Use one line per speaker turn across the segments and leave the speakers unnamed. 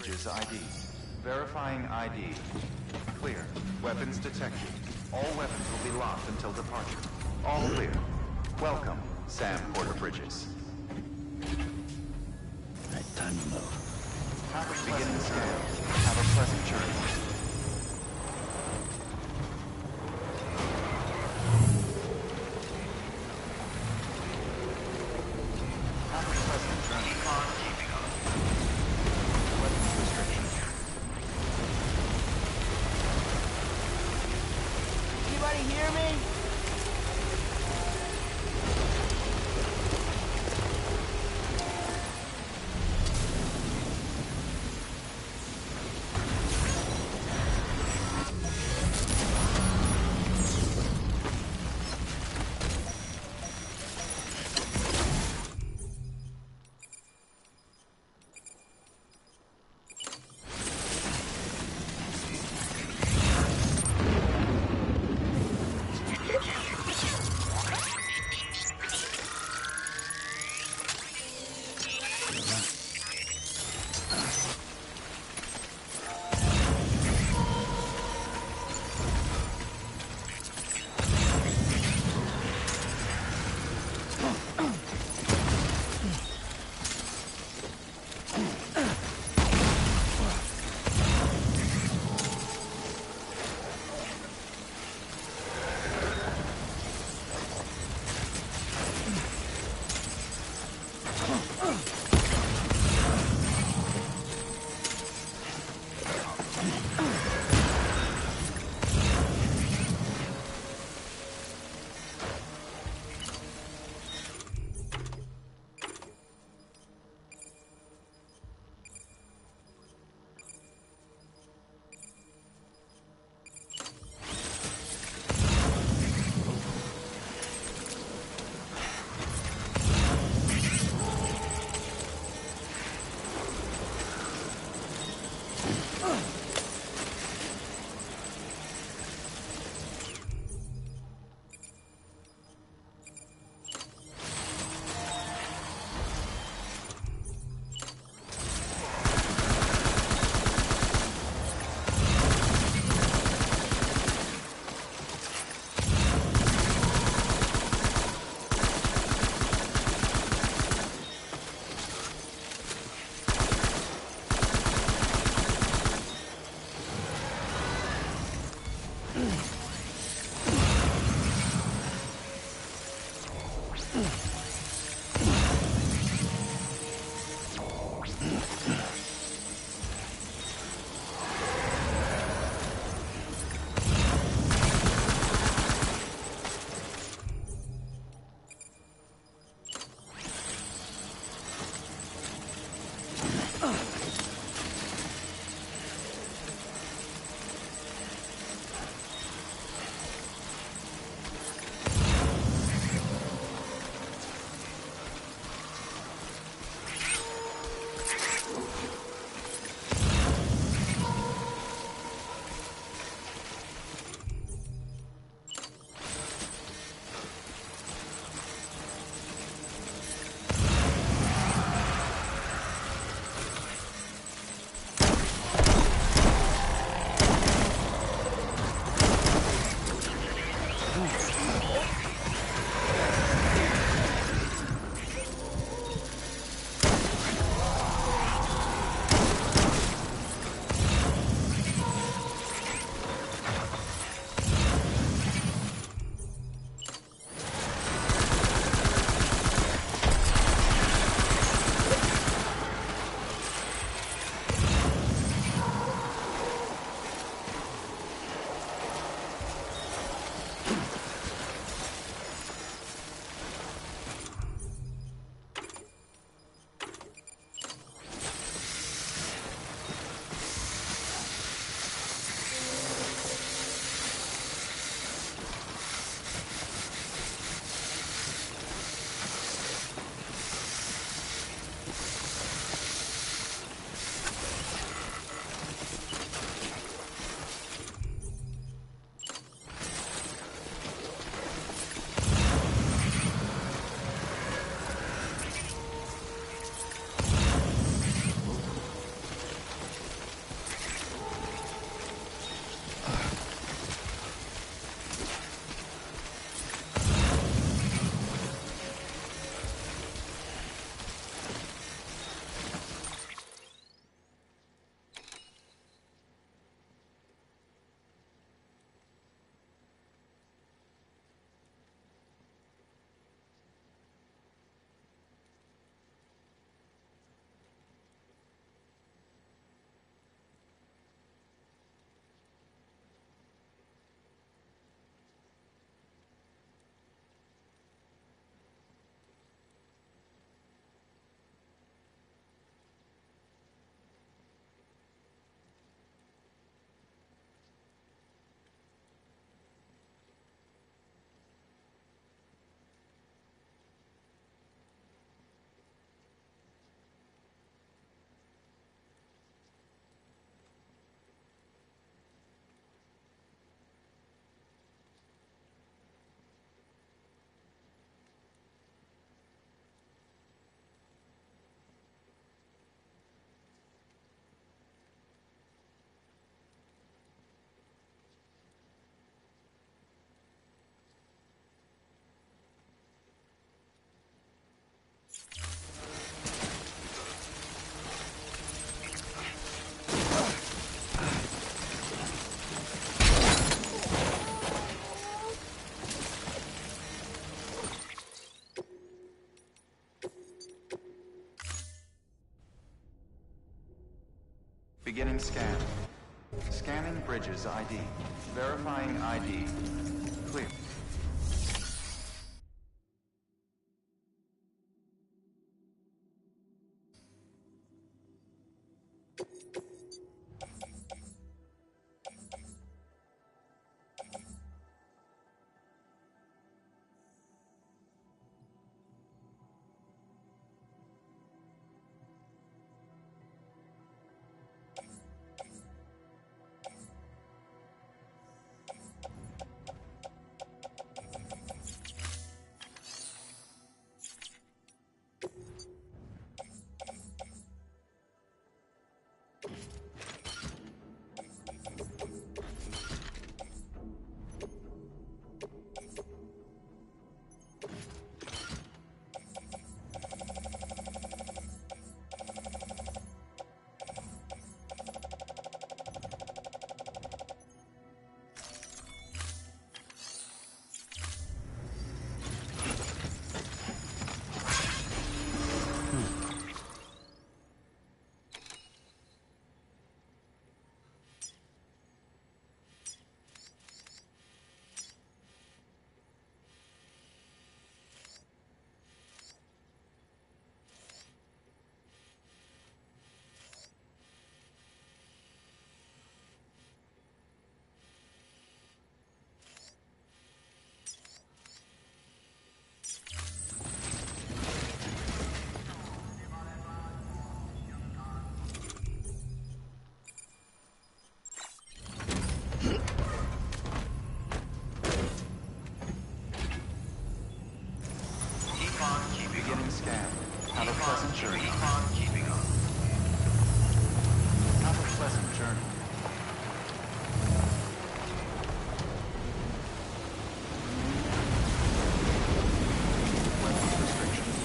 Bridges ID. Verifying ID. Clear. Weapons detected. All weapons will be locked until departure. All clear. Welcome, Sam Porter Bridges.
Right, time to move.
Beginning scan. Have a pleasant journey. Have a pleasant journey. Keep on keeping on. Weapons restriction.
Anybody hear me?
Beginning scan. Scanning bridges ID. Verifying ID. Clear. Beginning scan. Have a pleasant journey. Have a pleasant journey. Weapons restrictions.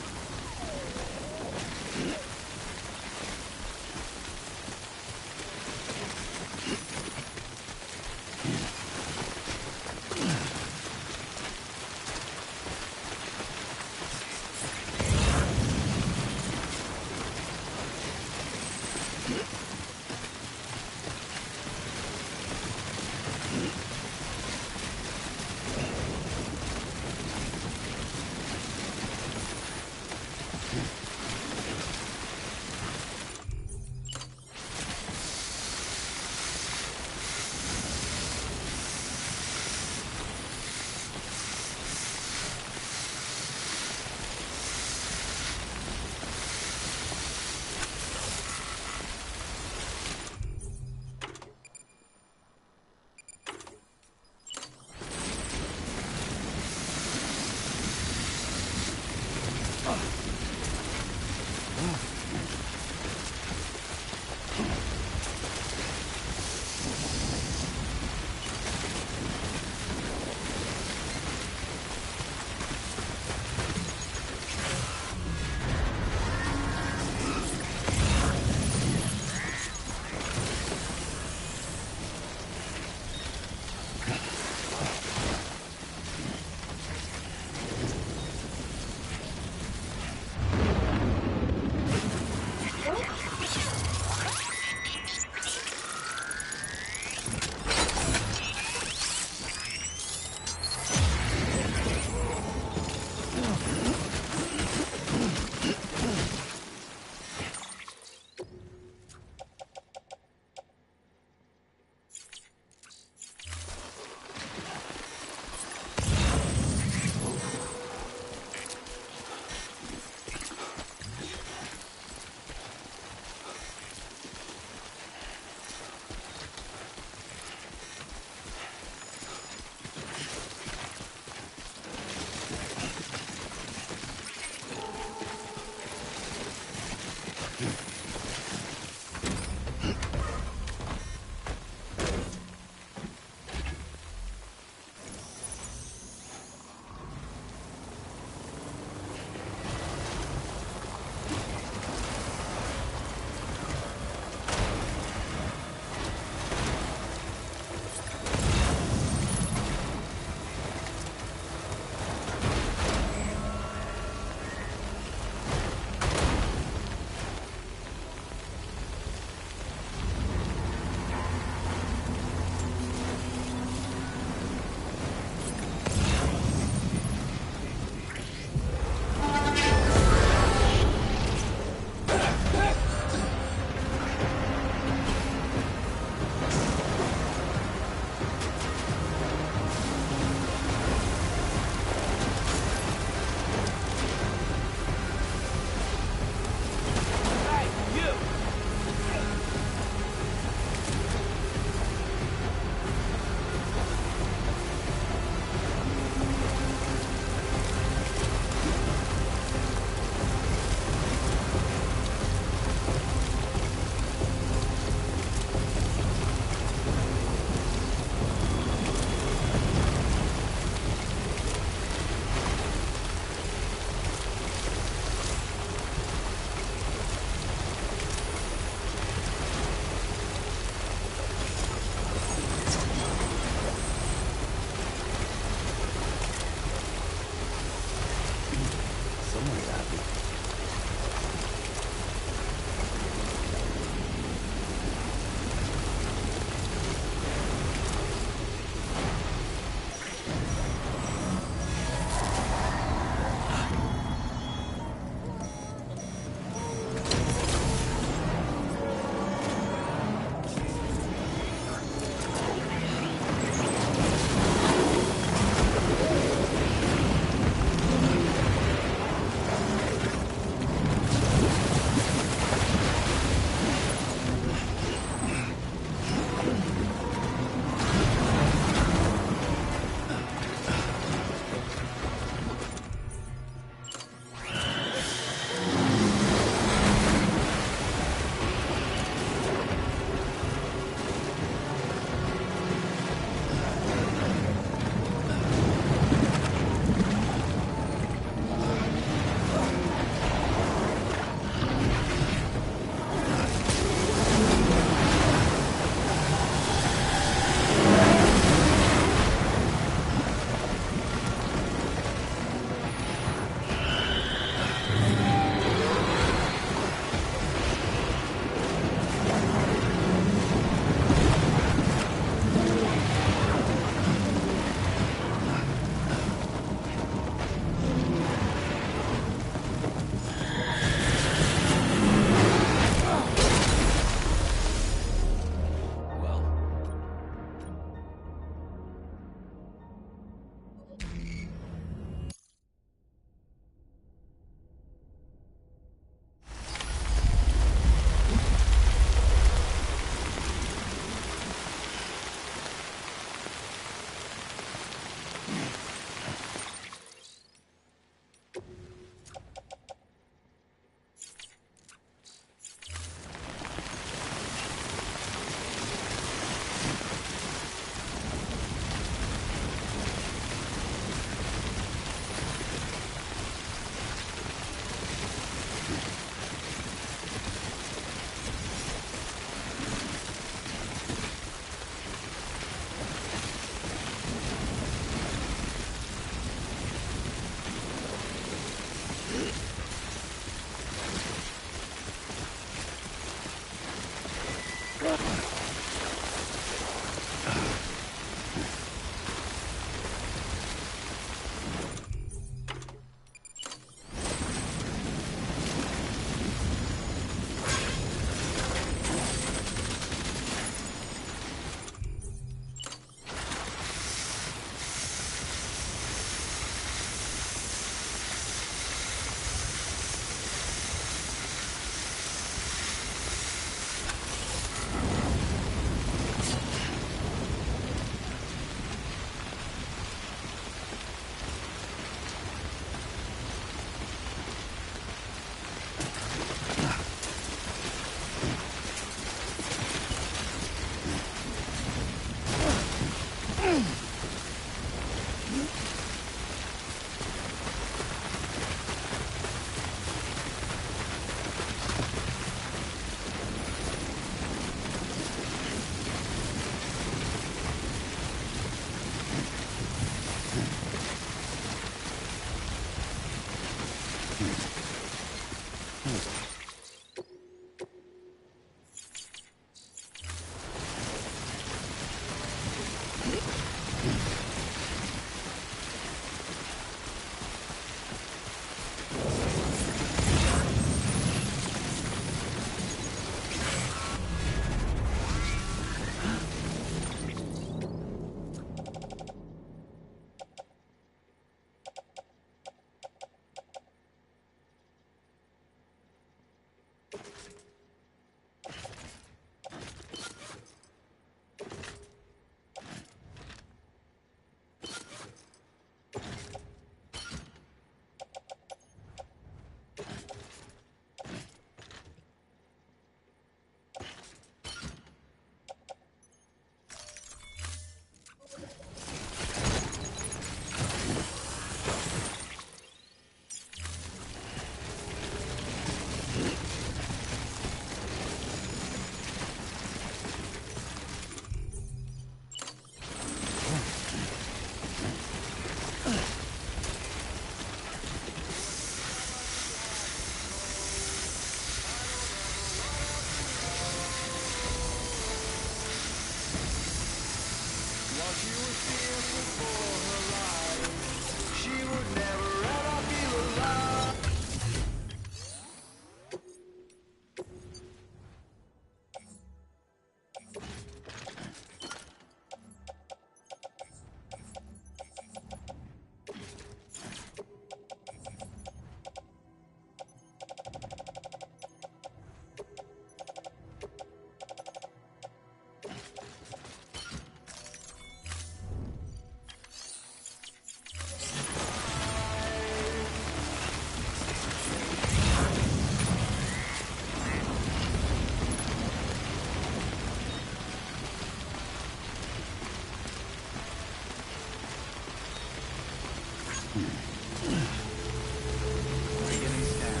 Beginning scan.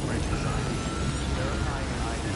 Bridge design. Verifying ID.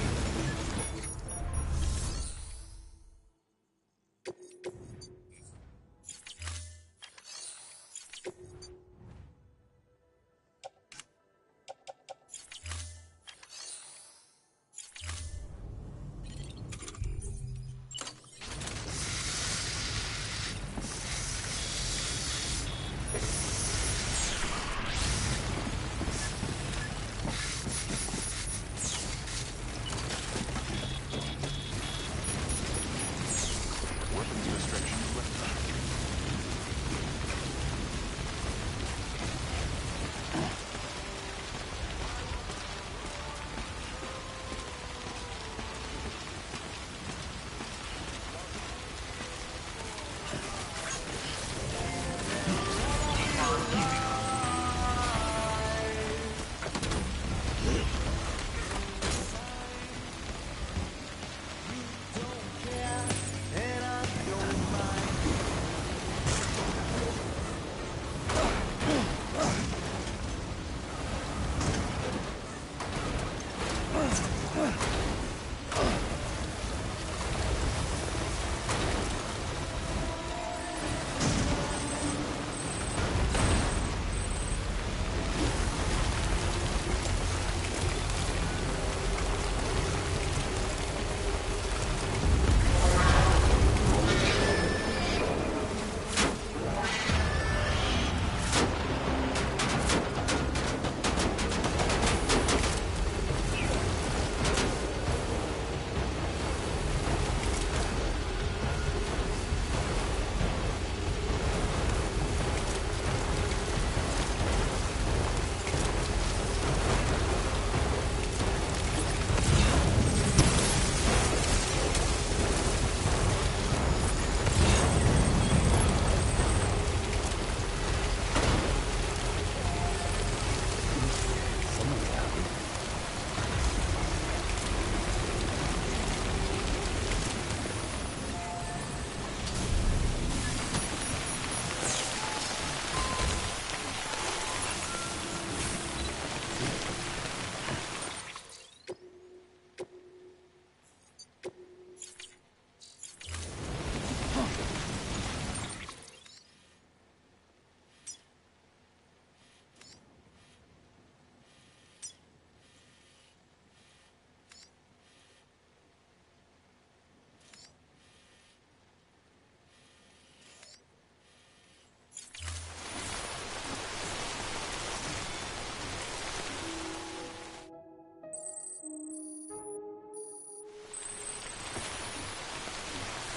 Weapons restrictions lifted.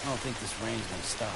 I don't think this rain's gonna stop.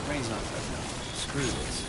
Rain's not letting up. Screw this.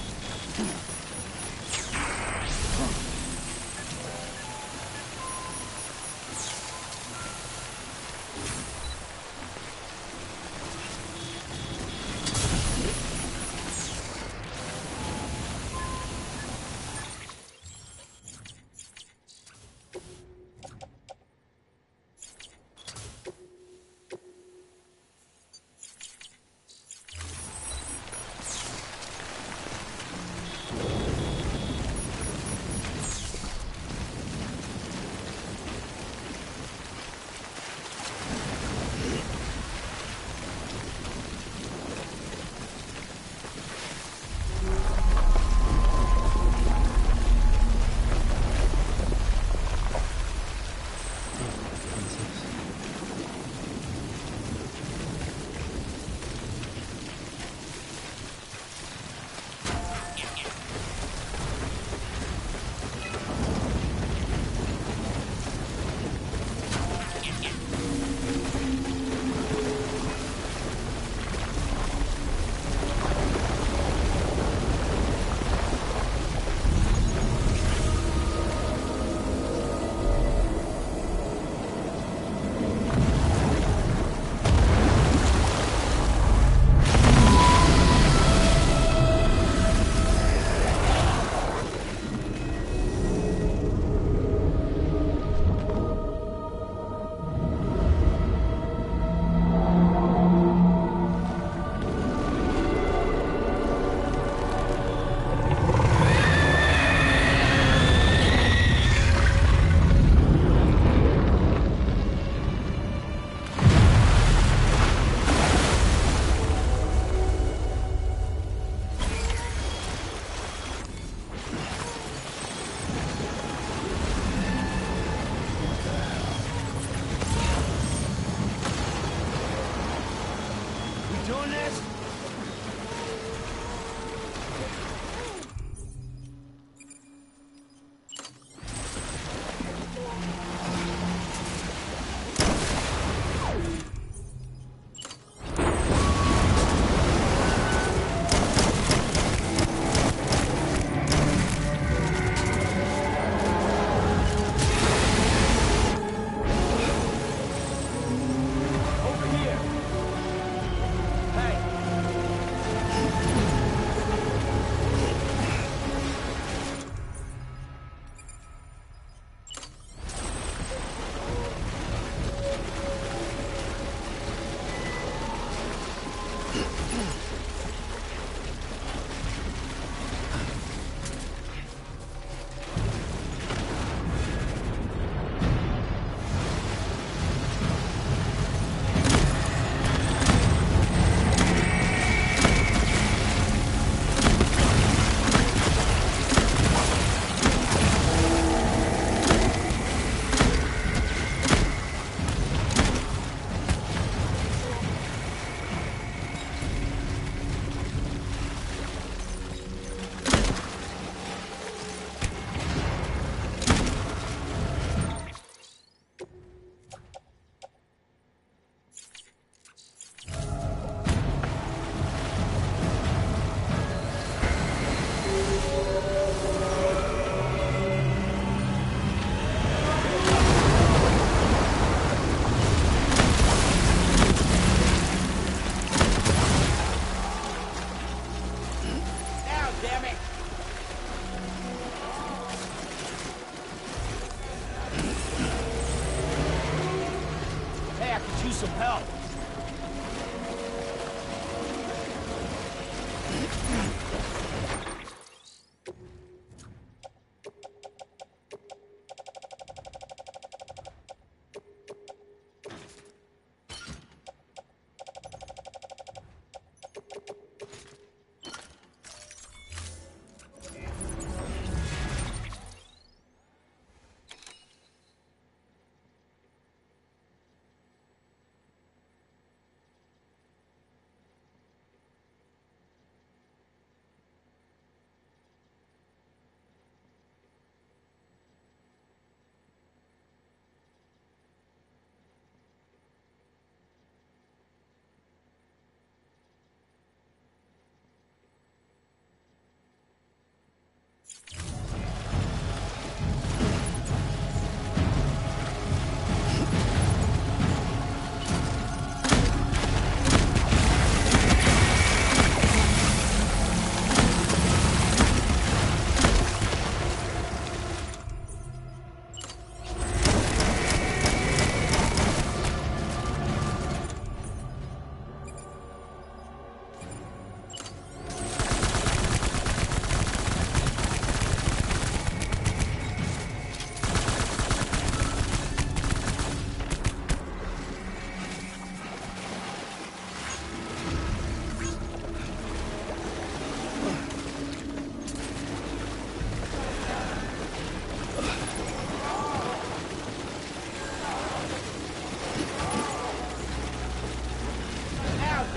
Doing this?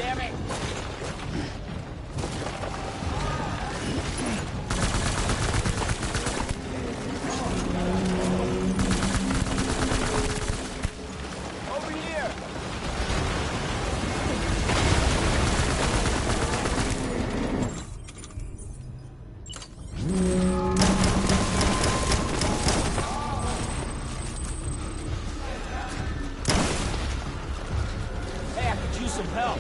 damn it! Over here! Hey, I could use some help.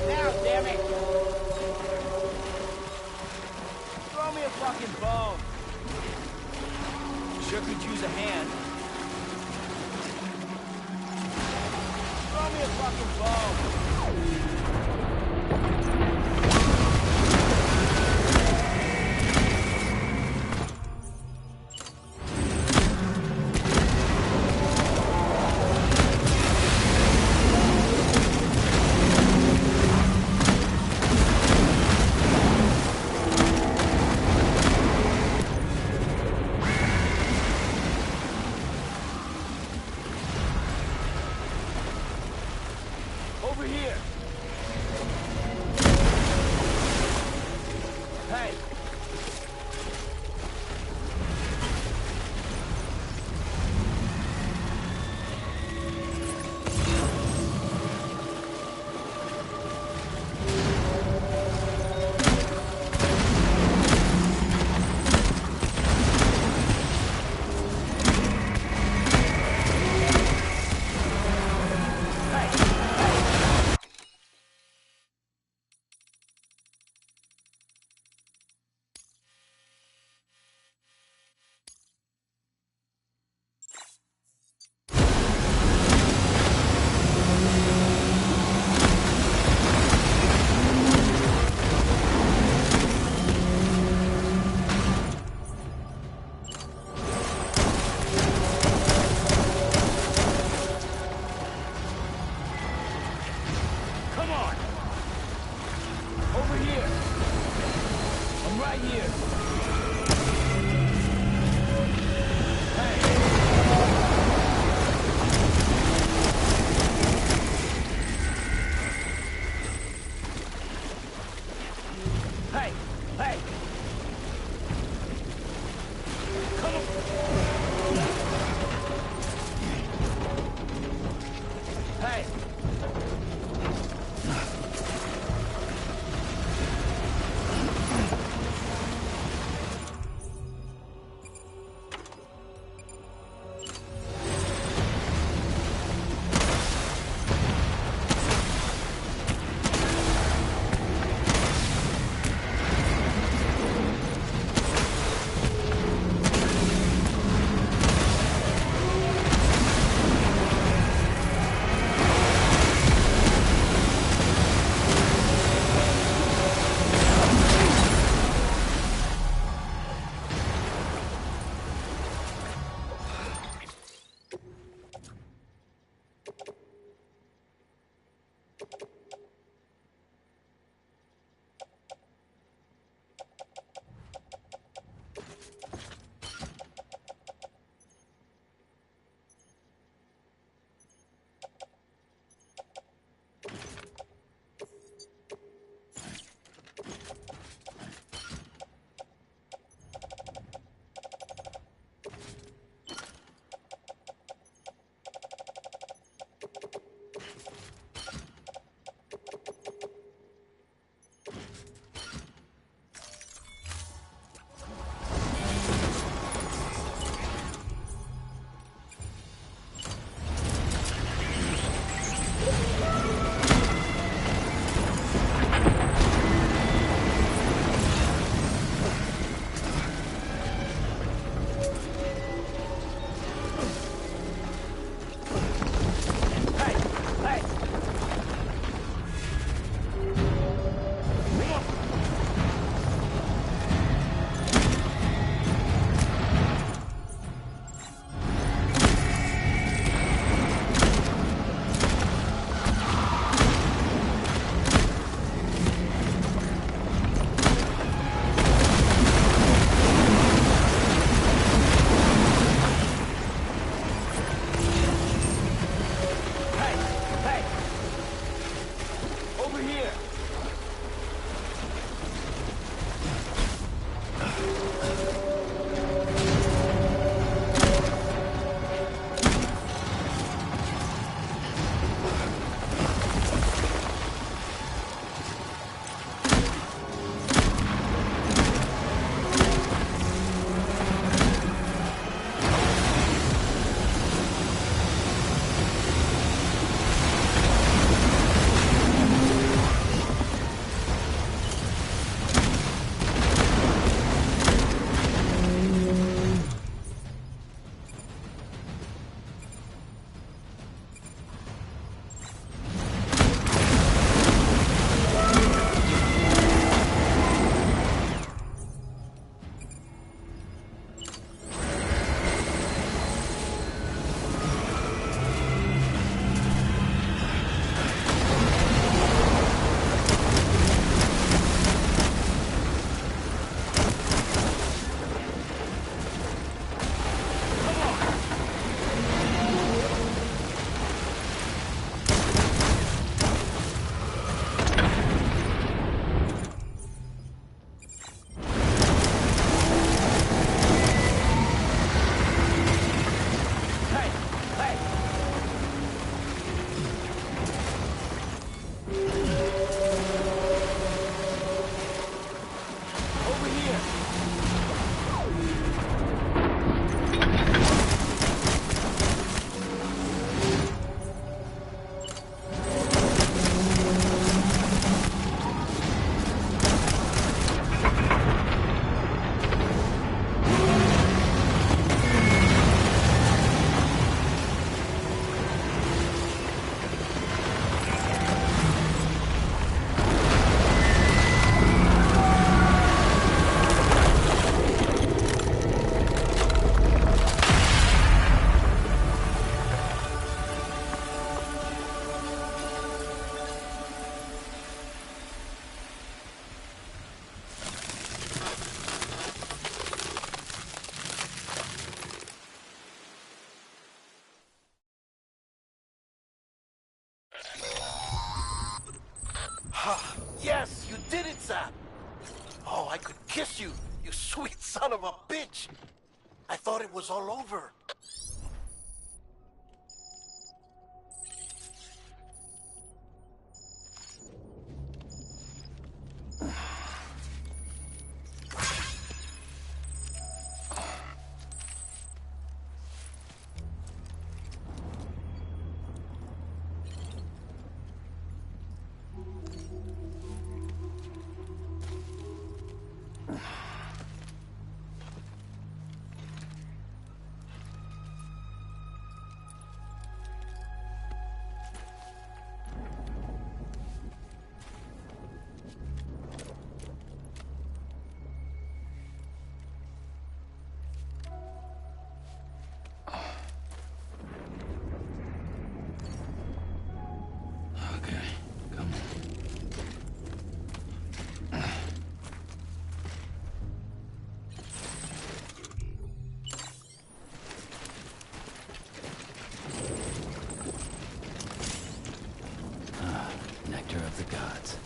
Now, damn it! Throw me a fucking bone. Sure could use a hand. Throw me a fucking bone. Over here. Hey. Come on! Over here! I'm right here! Hey! Hey! Hey! Come on! Hey!
Yes, you did it, Sam! Oh, I could kiss you, you sweet son of a bitch! I thought it was all over.
the gods.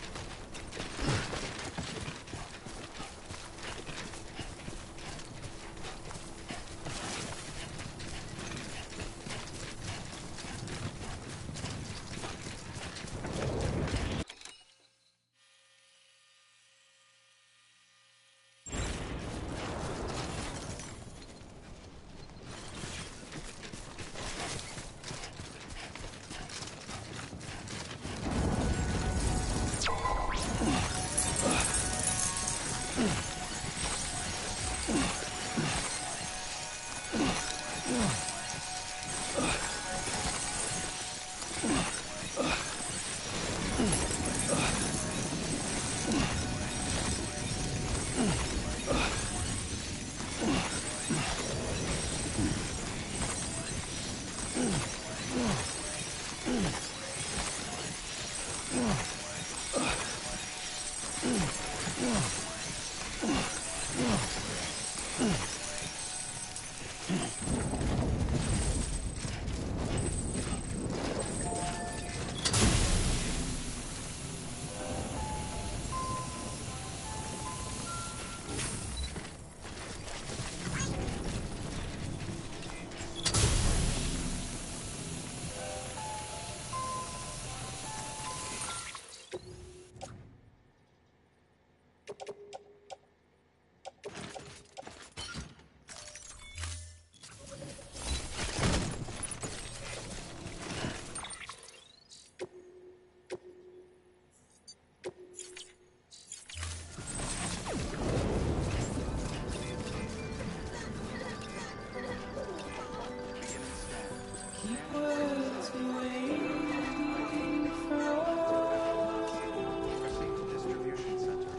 Proceed to distribution center.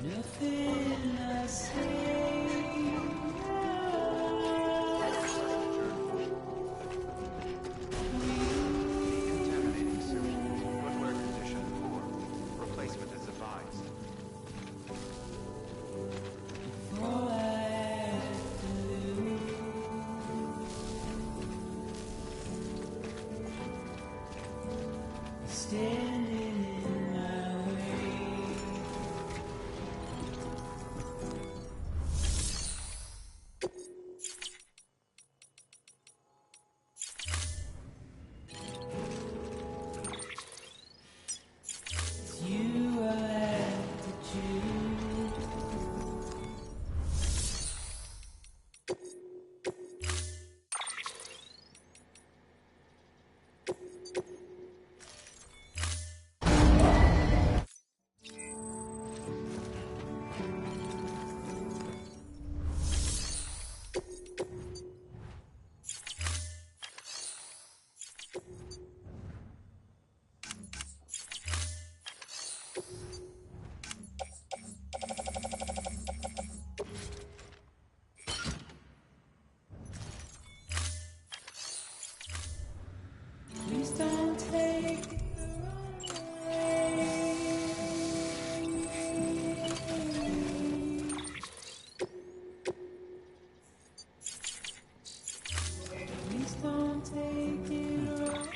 Nothing I say.
Decontaminating suit. Footwear condition poor. Replacement is advised.
All I have to do is standing in my way. It's you I have to choose. Please don't take the wrong way. Please don't take it wrong.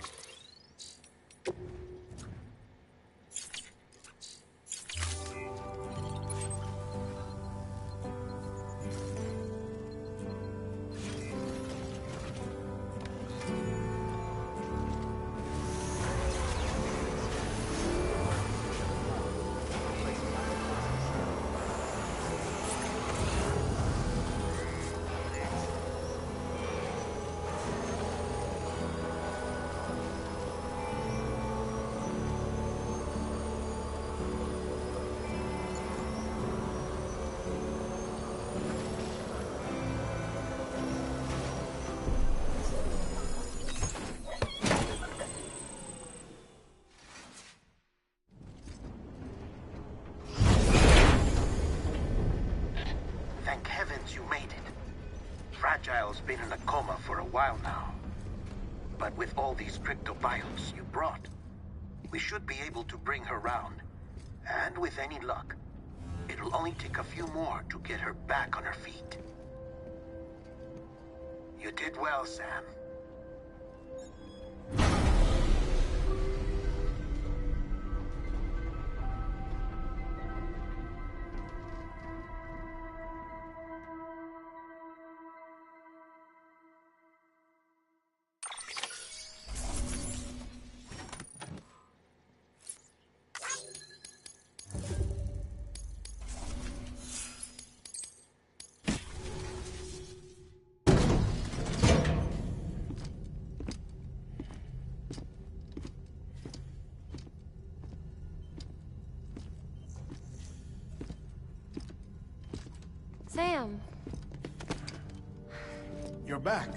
Thank heavens you made it. Fragile's been in a coma for a while now. But with all these cryptobiotes you brought, we should be able to bring her round. And with any luck, It'll only take a few more to get her back on her feet. You did well, Sam.
Sam.
You're back.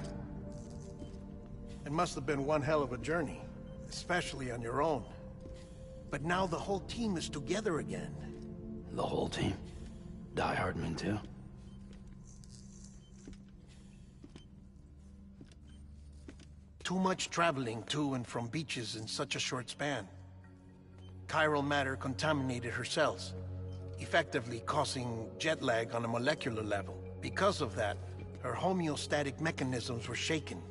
It must have been one hell of a journey, especially on your own. But now the whole team is together again.
The whole team? Die Hardman too?
Too much traveling to and from beaches in such a short span. Chiral matter contaminated her cells, effectively causing jet lag on a molecular level. Because of that, her homeostatic mechanisms were shaken.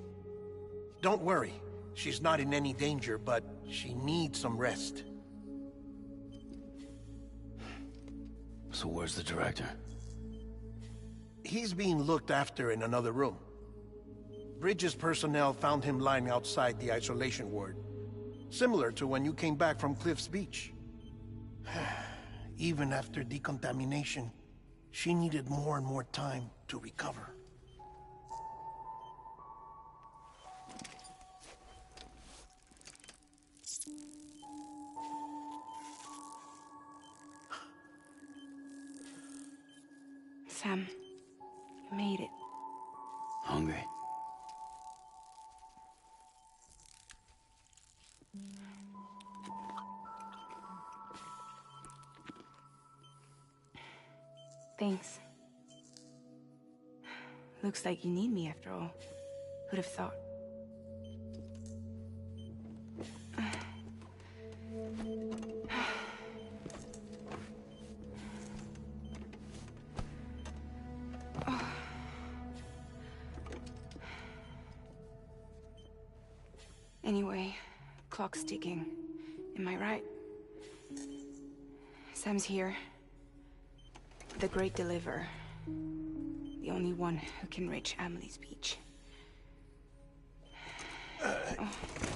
Don't worry, she's not in any danger, but she needs some rest.
So where's the director?
He's being looked after in another room. Bridges personnel found him lying outside the isolation ward, similar to when you came back from Cliff's Beach. Even after decontamination, she needed more and more time to recover.
Sam, you made it.
Hungry?
Thanks. Looks like you need me after all. Who'd have thought? Anyway, clock's ticking. Am I right? Sam's here. The Great Deliverer. The only one who can reach Amelie's Beach.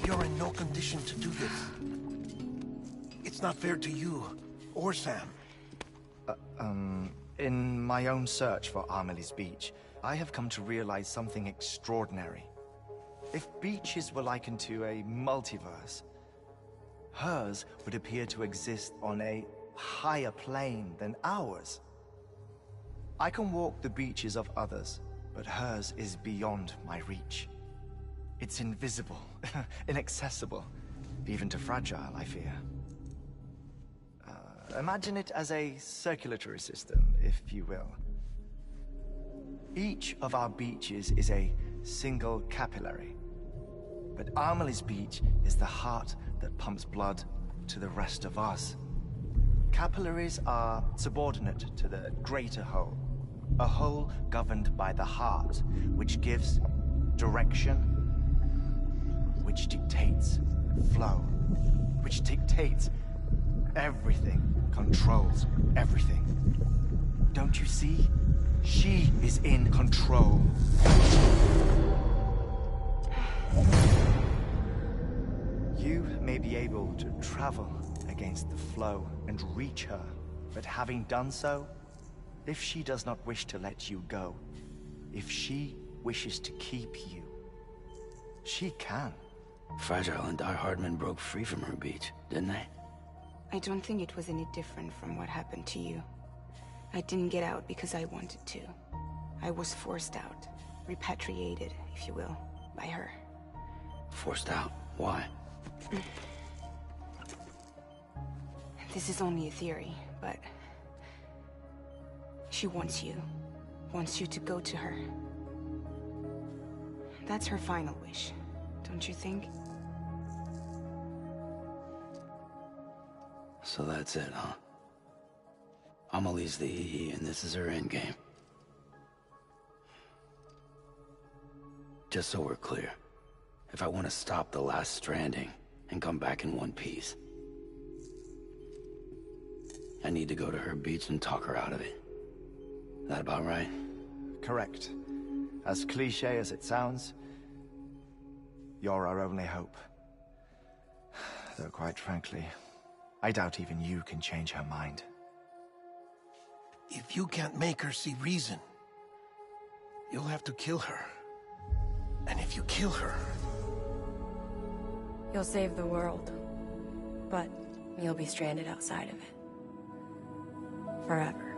You're in no condition to do this. It's not fair to you, or Sam.
In my own search for Amelie's Beach, I have come to realize something extraordinary. If beaches were likened to a multiverse, hers would appear to exist on a higher plane than ours. I can walk the beaches of others, but hers is beyond my reach. It's invisible, inaccessible, even to Fragile, I fear. Imagine it as a circulatory system, if you will. Each of our beaches is a single capillary. But Amelie's Beach is the heart that pumps blood to the rest of us. Capillaries are subordinate to the greater whole. A whole governed by the heart, which gives direction, which dictates flow, which dictates everything, controls everything. Don't you see? She is in control. You may be able to travel against the flow and reach her, but having done so, if she does not wish to let you go, if she wishes to keep you, she can.
Fragile and Die Hardman broke free from her beach, didn't they?
I don't think it was any different from what happened to you. I didn't get out because I wanted to. I was forced out. Repatriated, if you will, by her.
Forced out? Why?
This is only a theory, but... she wants you. Wants you to go to her. That's her final wish, don't you think?
So that's it, huh? Amelie's the EE, and this is her endgame. Just so we're clear, if I want to stop the last Stranding and come back in one piece, I need to go to her beach and talk her out of it. That about right?
Correct. As cliche as it sounds, you're our only hope. Though quite frankly, I doubt even you can change her mind.
If you can't make her see reason, you'll have to kill her. And if you kill her...
You'll save the world, but you'll be stranded outside of it. Forever.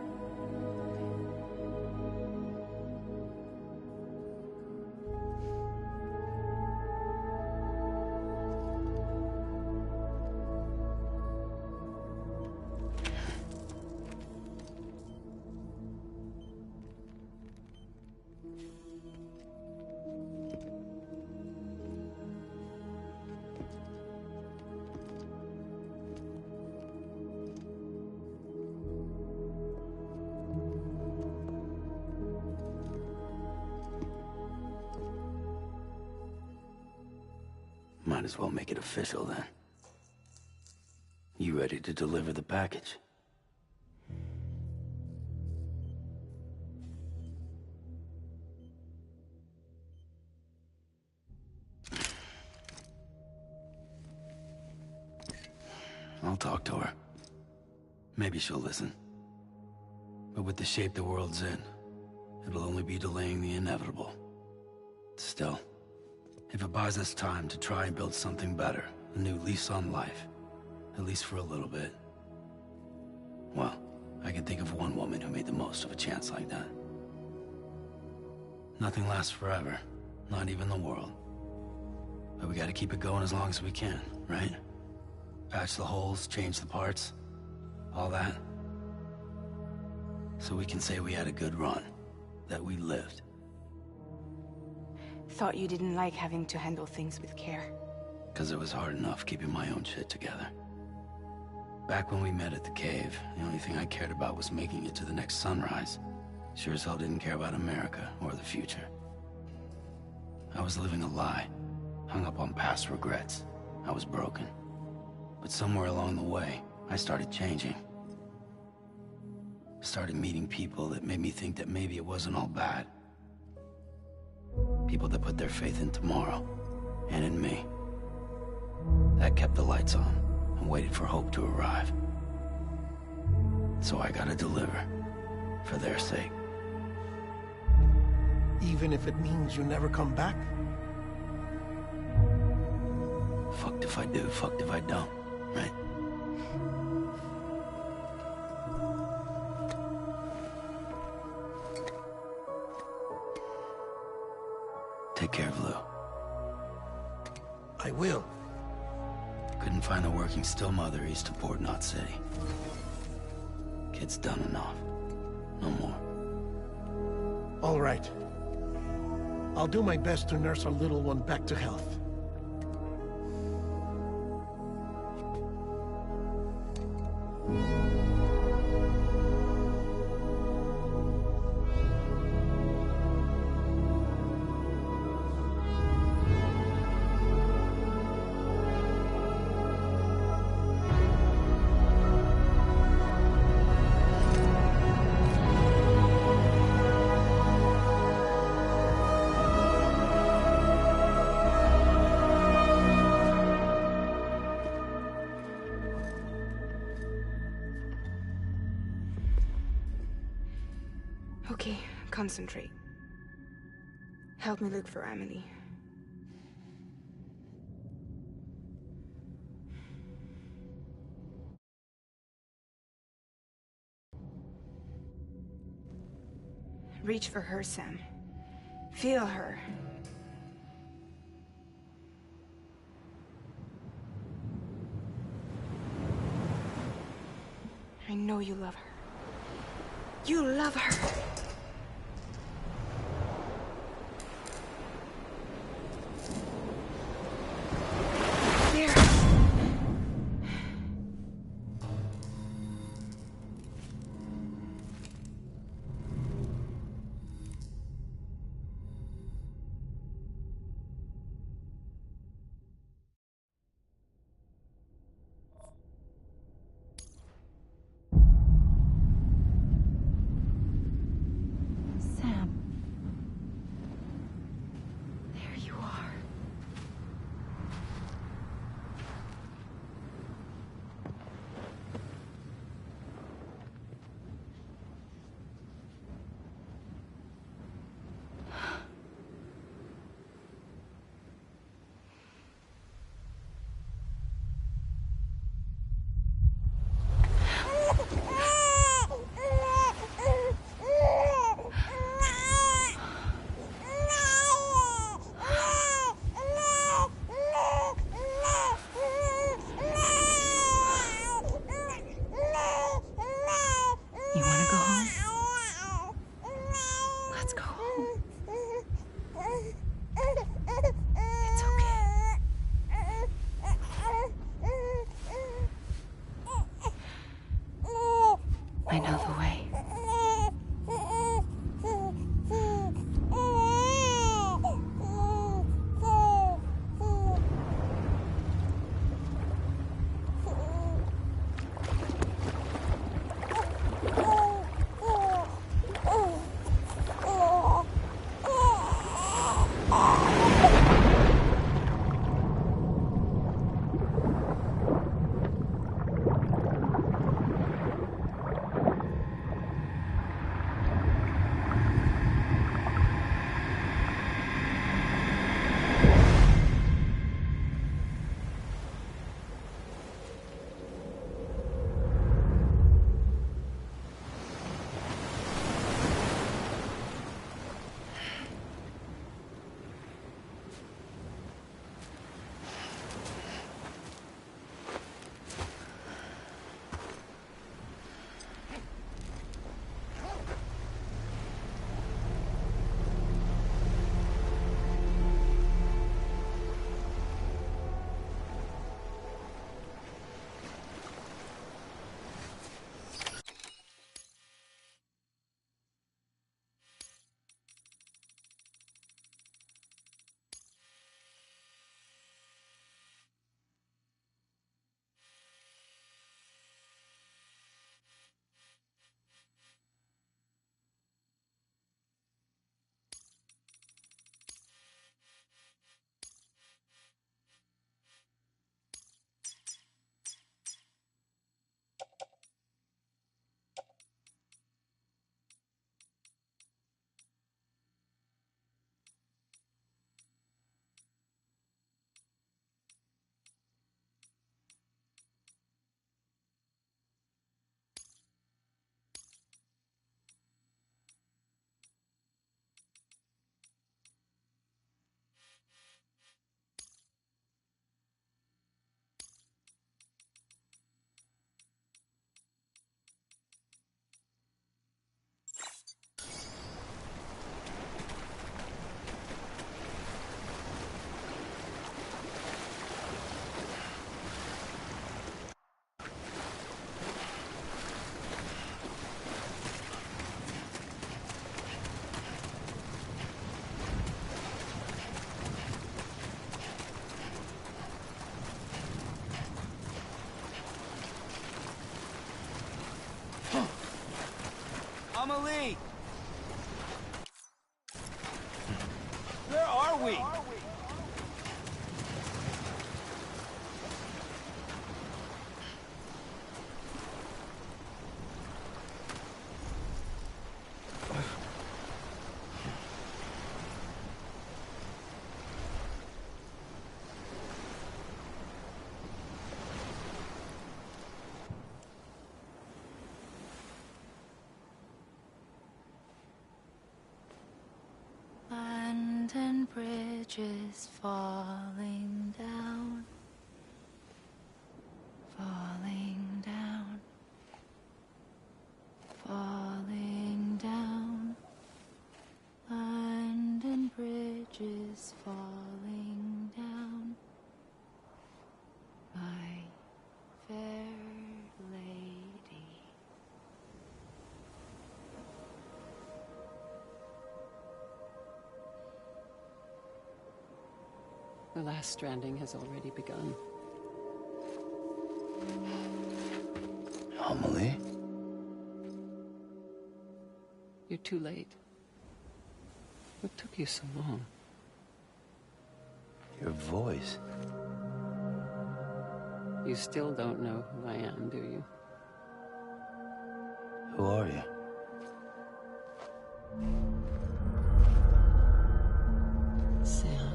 Might as well make it official then. You ready to deliver the package? I'll talk to her. Maybe she'll listen. But with the shape the world's in, it'll only be delaying the inevitable. Still, if it buys us time to try and build something better, a new lease on life, at least for a little bit, well, I can think of one woman who made the most of a chance like that. Nothing lasts forever, not even the world. But we gotta keep it going as long as we can, right? Patch the holes, change the parts, all that. So we can say we had a good run, that we lived.
Thought you didn't like having to handle things with care.
'Cause it was hard enough keeping my own shit together. Back when we met at the cave, the only thing I cared about was making it to the next sunrise. Sure as hell didn't care about America or the future. I was living a lie, hung up on past regrets. I was broken. But somewhere along the way, I started changing. Started meeting people that made me think that maybe it wasn't all bad. People that put their faith in tomorrow, and in me. That kept the lights on, and waited for hope to arrive. So I gotta deliver, for their sake.
Even if it means you never come back?
Fucked if I do, fucked if I don't, right? Take care of Lou.
I will.
Couldn't find a working still mother east of Port Knot City. Kid's done enough. No more.
All right. I'll do my best to nurse our little one back to health.
Okay, concentrate. Help me look for Amelie. Reach for her, Sam. Feel her. I know you love her. You love her. There.
home. Let's go home. It's okay. I know the way.
Amelie! Where are we?
London Bridge is falling down, falling down, falling down. London Bridge is falling down, my fair lady.
The last stranding has already begun.
Amelie?
You're too late. What took you so long?
Your voice.
You still don't know who I am, do you?
Who are you?
Sam.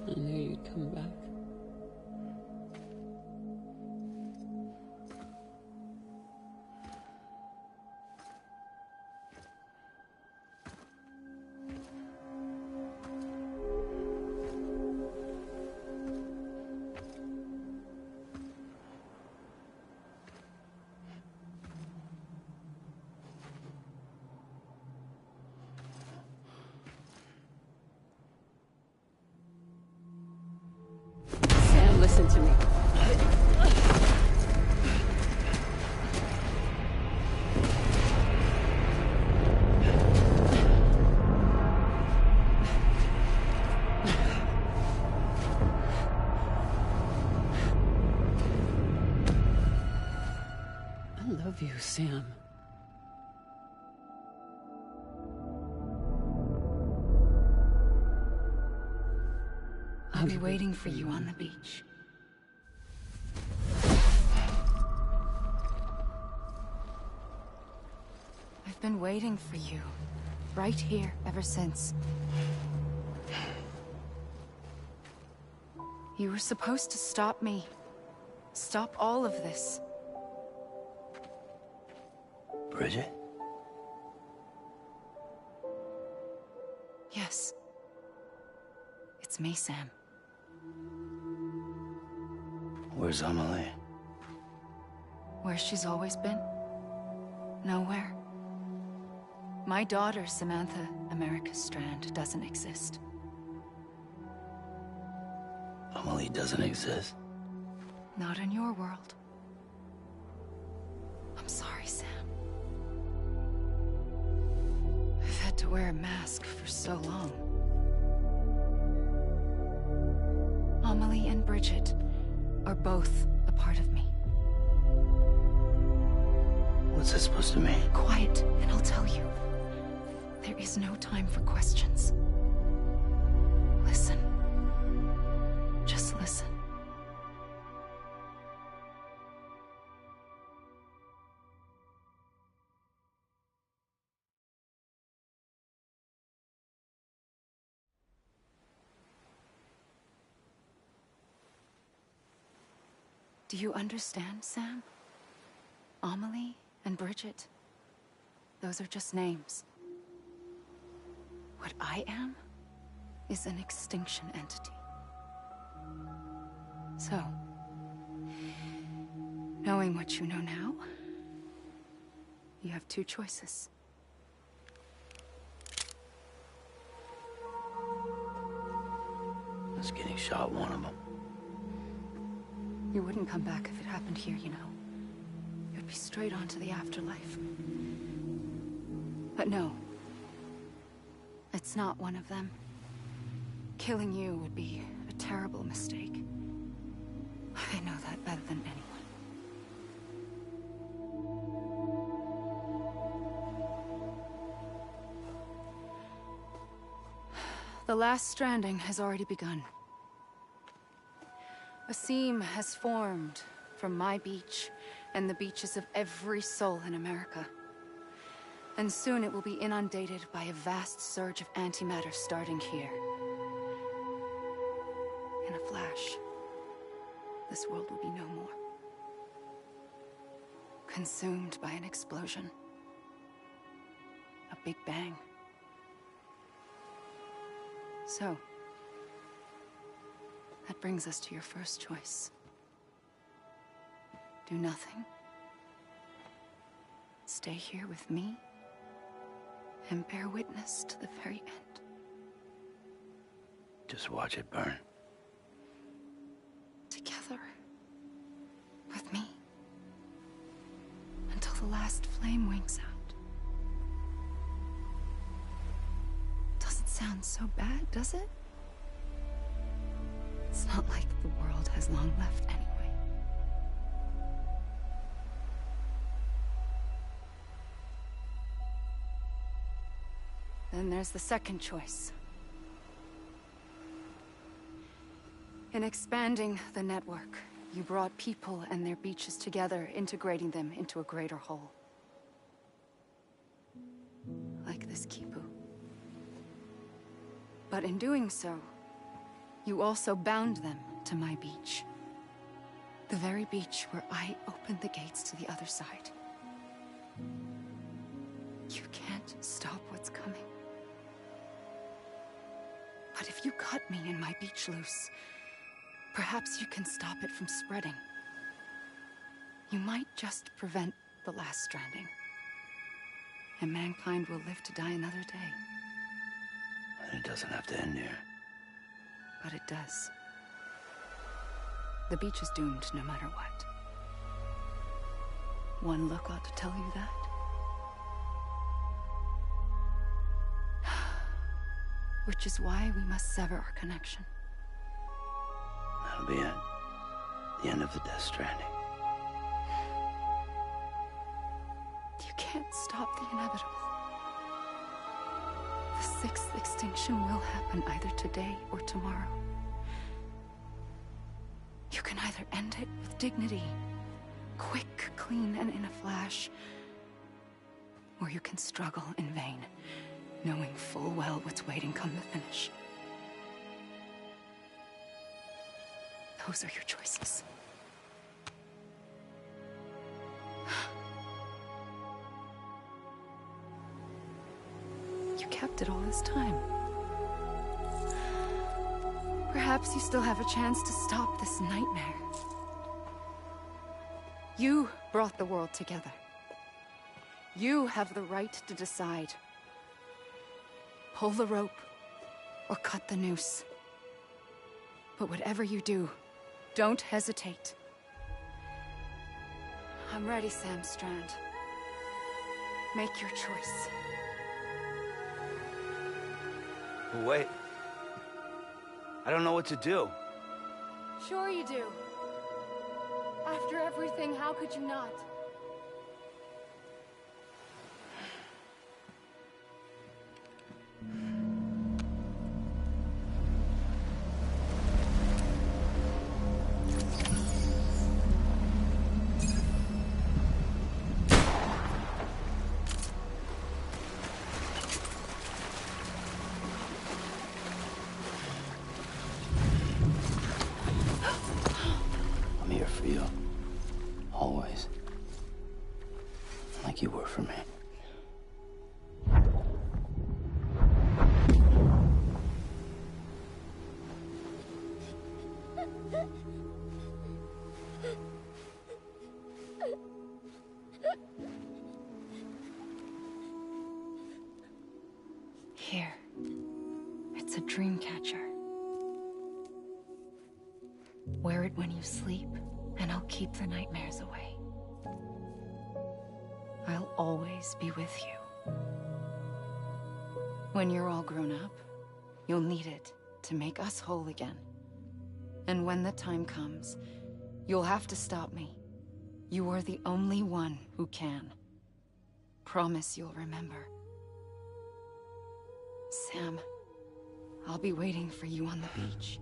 I knew you'd come back. listen to me. I love you, Sam.
I'll be waiting for you on the beach. I've been waiting for you, right here, ever since. You were supposed to stop me. Stop all of this.
Bridget?
Yes. It's me, Sam.
Where's Amelie?
Where she's always been. Nowhere. My daughter, Samantha America Strand, doesn't exist.
Amelie doesn't exist?
Not in your world. I'm sorry, Sam. I've had to wear a mask for so long. Amelie and Bridget are both a part of me.
What's that supposed to mean?
Quiet, and I'll tell you. There is no time for questions. Listen. Just listen. Do you understand, Sam? Amelie and Bridget, those are just names. What I am is an extinction entity. So, knowing what you know now, you have two choices.
Is getting shot one of them?
You wouldn't come back if it happened here, you know. You'd be straight on to the afterlife. But no. It's not one of them. Killing you would be a terrible mistake. I know that better than anyone. The last stranding has already begun. A seam has formed from my beach and the beaches of every soul in America. And soon it will be inundated by a vast surge of antimatter starting here. In a flash, this world will be no more. Consumed by an explosion. A big bang. So, that brings us to your first choice. Do nothing. Stay here with me and bear witness to the very end.
Just watch it burn.
Together. With me. Until the last flame winks out. Doesn't sound so bad, does it? It's not like the world has long left anyway. Then there's the second choice. In expanding the network, you brought people and their beaches together, integrating them into a greater whole. Like this Kipu. But in doing so, you also bound them to my beach. The very beach where I opened the gates to the other side. You can't stop what's coming. But if you cut me and my beach loose, perhaps you can stop it from spreading. You might just prevent the last stranding. And mankind will live to die another day.
And it doesn't have to end here.
But it does. The beach is doomed no matter what. One look ought to tell you that. Which is why we must sever our connection.
That'll be it. The end of the Death Stranding.
You can't stop the inevitable. The sixth extinction will happen either today or tomorrow. You can either end it with dignity, quick, clean, and in a flash, or you can struggle in vain, knowing full well what's waiting come the finish. Those are your choices. You kept it all this time. Perhaps you still have a chance to stop this nightmare. You brought the world together. You have the right to decide. Pull the rope or cut the noose. But whatever you do, don't hesitate. I'm ready, Sam Strand. Make your choice.
Wait. I don't know what to do.
Sure you do. After everything, how could you not?
I'm here for you. Always. Like you were for me.
Here. It's a dream catcher. Wear it when you sleep, and I'll keep the nightmares away. I'll always be with you. When you're all grown up, you'll need it to make us whole again. And when the time comes, you'll have to stop me. You are the only one who can. Promise you'll remember. Sam, I'll be waiting for you on the beach.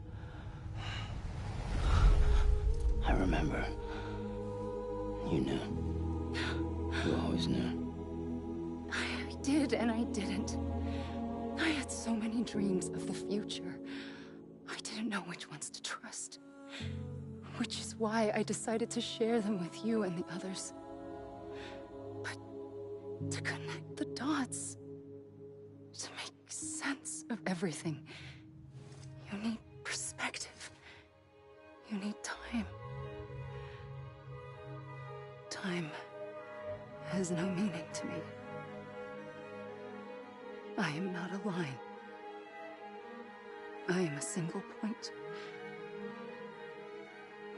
I remember. You knew. You always knew.
I did and I didn't. I had so many dreams of the future. I didn't know which ones to trust. Which is why I decided to share them with you and the others. But to connect the dots, to make sense of everything, you need perspective. You need time. Time has no meaning to me. I am not a line. I am a single point.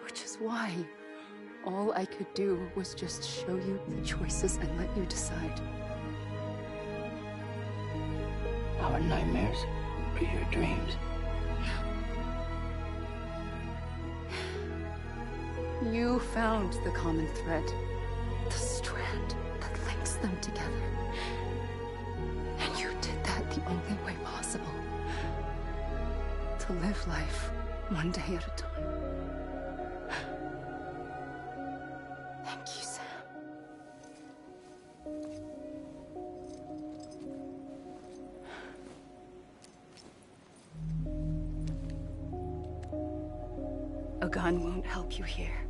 Which is why all I could do was just show you the choices and let you decide.
Our nightmares are your dreams.
You found the common thread, the strand that links them together. And you did that the only way possible. To live life one day at a time. Thank you, Sam. A gun won't help you here.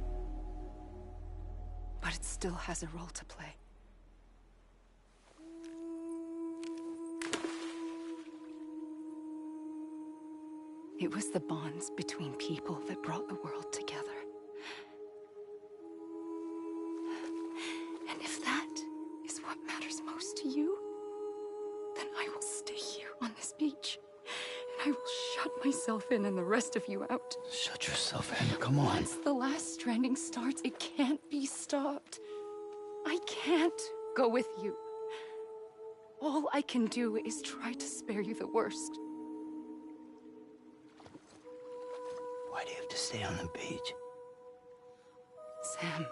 But it still has a role to play. It was the bonds between people that brought the world together. And if that is what matters most to you, then I will stay here on this beach I will shut myself in and the rest of you out.
Shut yourself in. Come on.
Once the last stranding starts, it can't be stopped. I can't go with you. All I can do is try to spare you the worst.
Why do you have to stay on the beach?
Sam,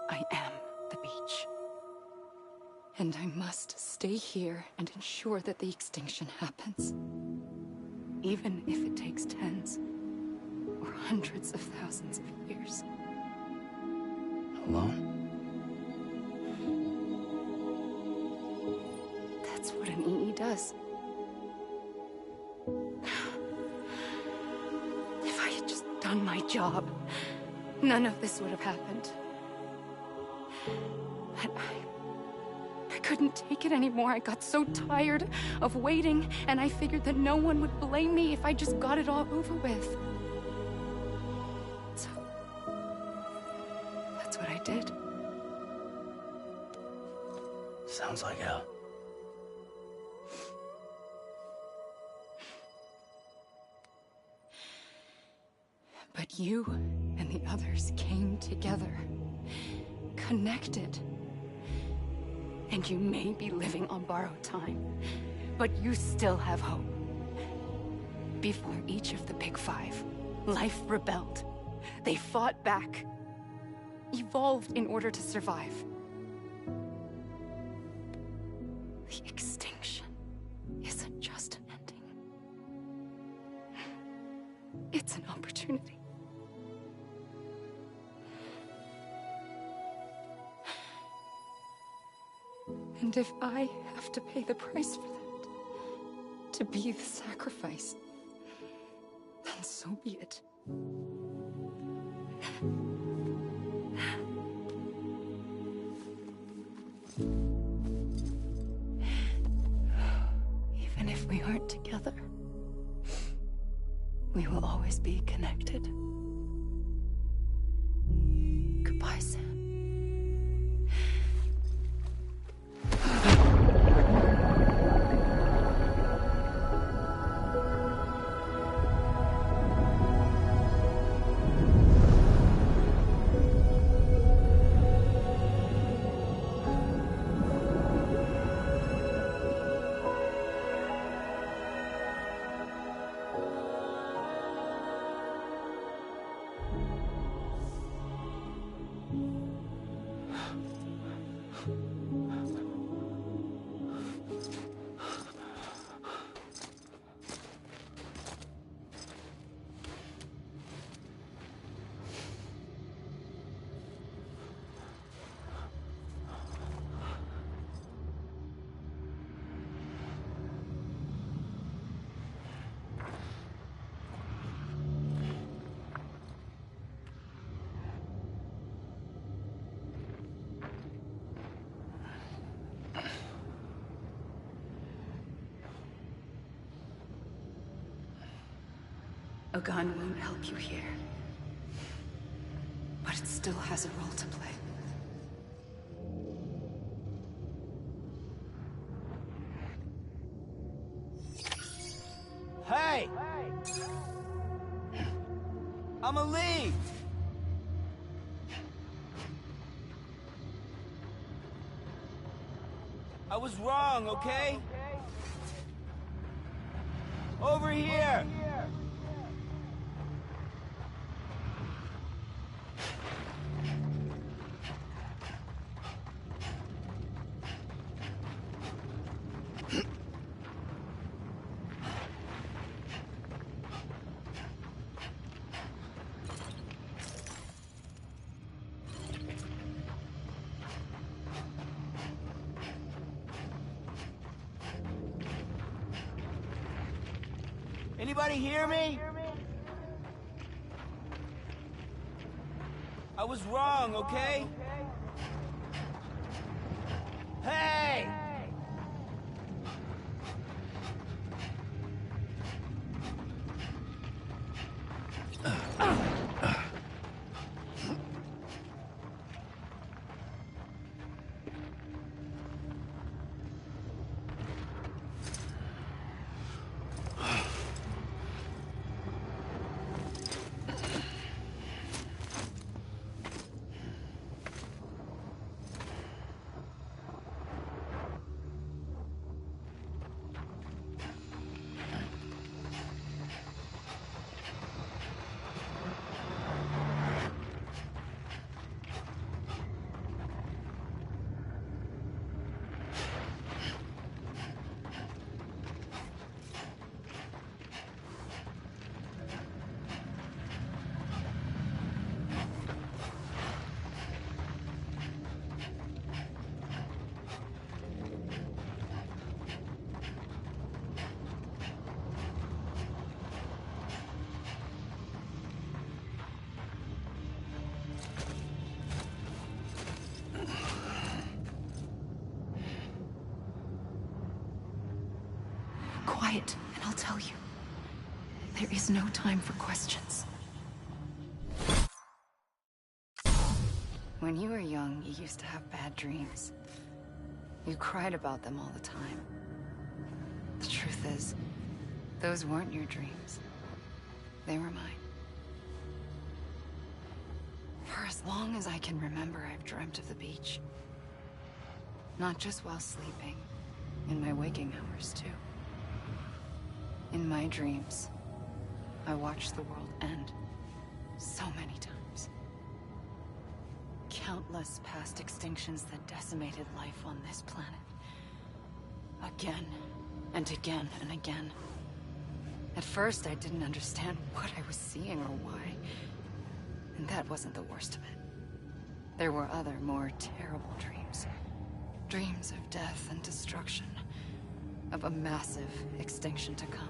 I am the beach. And I must stay here and ensure that the extinction happens. Even if it takes tens or hundreds of thousands of years.
Alone?
That's what an EE does. If I had just done my job, none of this would have happened. But I couldn't take it anymore. I got so tired of waiting, and I figured that no one would blame me if I just got it all over with. So, that's what I did.
Sounds like hell.
But you and the others came together, connected. And you may be living on borrowed time, but you still have hope. Before each of the Big Five, life rebelled. They fought back, evolved in order to survive. The extinction isn't just an ending. It's an opportunity. And if I have to pay the price for that, to be the sacrifice, then so be it. Even if we aren't together, we will always be connected. Goodbye, Sam. A gun won't help you here, but it still has a role to play.
Hey! I'ma leave! I was wrong, okay? Over here! Anybody hear me? I was wrong, okay? Hey!
quiet, and I'll tell you. There is no time for questions. When you were young, you used to have bad dreams. You cried about them all the time. The truth is, those weren't your dreams. They were mine. For as long as I can remember, I've dreamt of the beach. Not just while sleeping, in my waking hours, too. In my dreams, I watched the world end so many times. Countless past extinctions that decimated life on this planet. Again, and again, and again. At first, I didn't understand what I was seeing or why. And that wasn't the worst of it. There were other, more terrible dreams. Dreams of death and destruction. Of a massive extinction to come.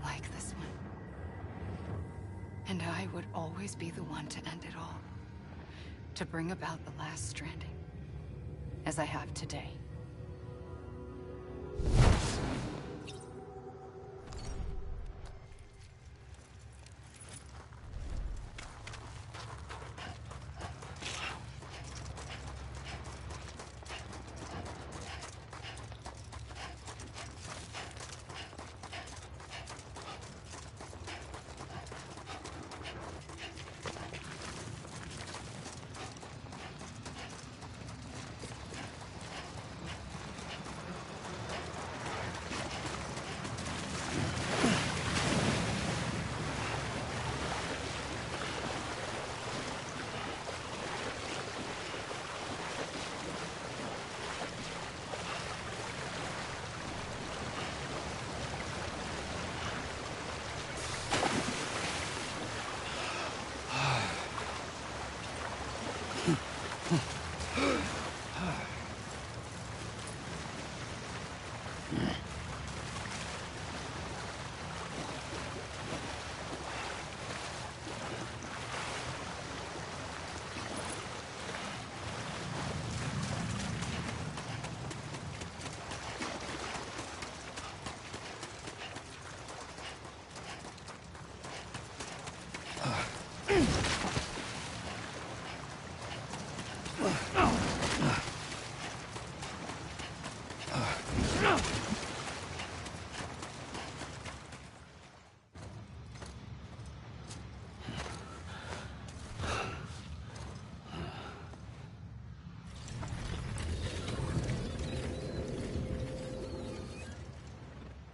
Like this one. And I would always be the one to end it all. To bring about the last stranding. As I have today.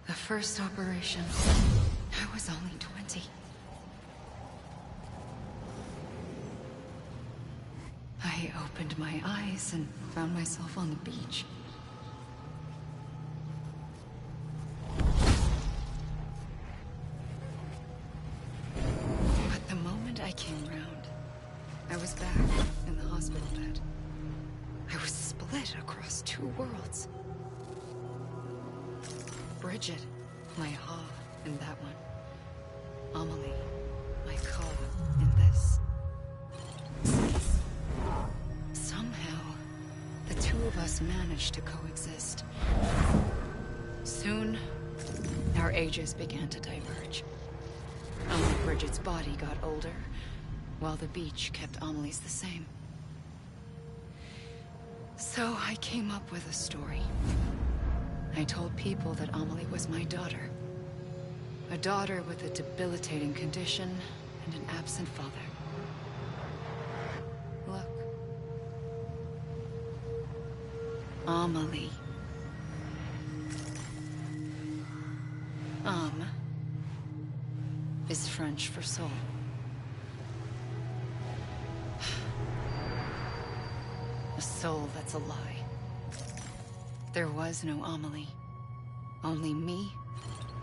The first operation, I was only 20. I opened my eyes and found myself on the beach. But the moment I came round, I was back in the hospital bed. I was split across two worlds. Bridget, my Ha in that one. Amelie, my Ka in this. Somehow, the two of us managed to coexist. Soon, our ages began to diverge. Only Bridget's body got older, while the beach kept Amelie's the same. So I came up with a story. I told people that Amelie was my daughter. A daughter with a debilitating condition and an absent father. Look. Amelie. Âme is French for soul. A soul that's a lie. There was no Amelie. Only me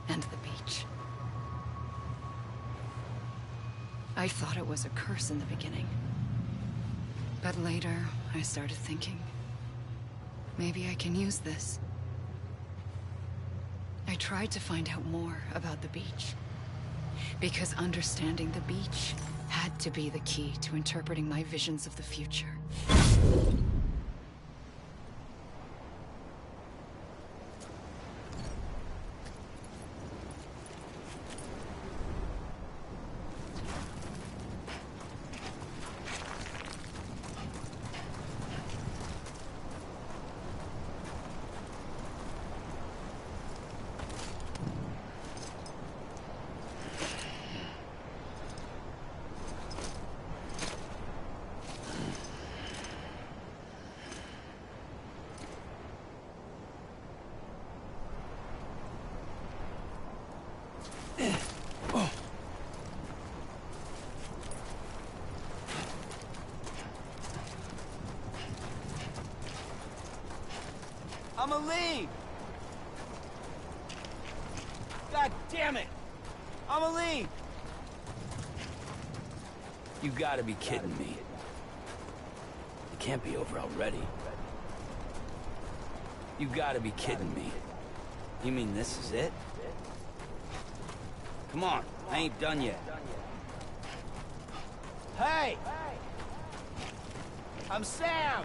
and the beach. I thought it was a curse in the beginning. But later, I started thinking, maybe I can use this. I tried to find out more about the beach. Because understanding the beach had to be the key to interpreting my visions of the future.
Amelie! God damn it! Amelie!
You gotta be kidding me. It can't be over already. You gotta be kidding me. You mean this is it? Come on, I ain't done yet.
Hey! I'm Sam!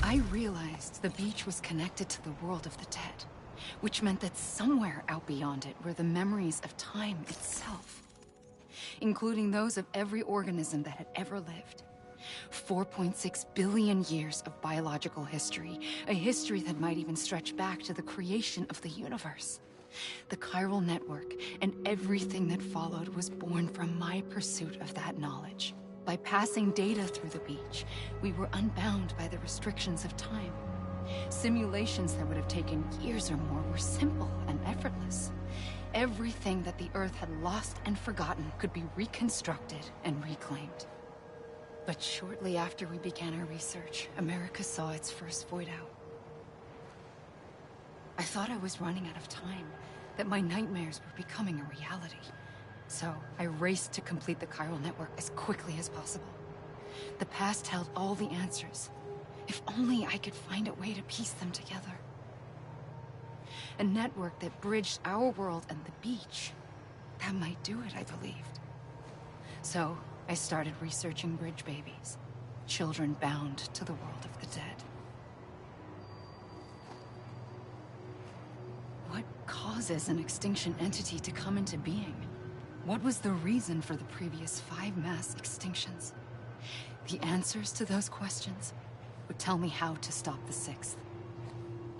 I realized the beach was connected to the world of the dead, which meant that somewhere out beyond it were the memories of time itself, including those of every organism that had ever lived. 4.6 billion years of biological history, a history that might even stretch back to the creation of the universe. The chiral network and everything that followed was born from my pursuit of that knowledge. By passing data through the beach, we were unbound by the restrictions of time. Simulations that would have taken years or more were simple and effortless. Everything that the Earth had lost and forgotten could be reconstructed and reclaimed. But shortly after we began our research, America saw its first void out. I thought I was running out of time, that my nightmares were becoming a reality. So I raced to complete the chiral network as quickly as possible. The past held all the answers. If only I could find a way to piece them together. A network that bridged our world and the beach. That might do it, I believed. So I started researching bridge babies, children bound to the world of the dead. What causes an extinction entity to come into being? What was the reason for the previous 5 mass extinctions? The answers to those questions would tell me how to stop the 6th.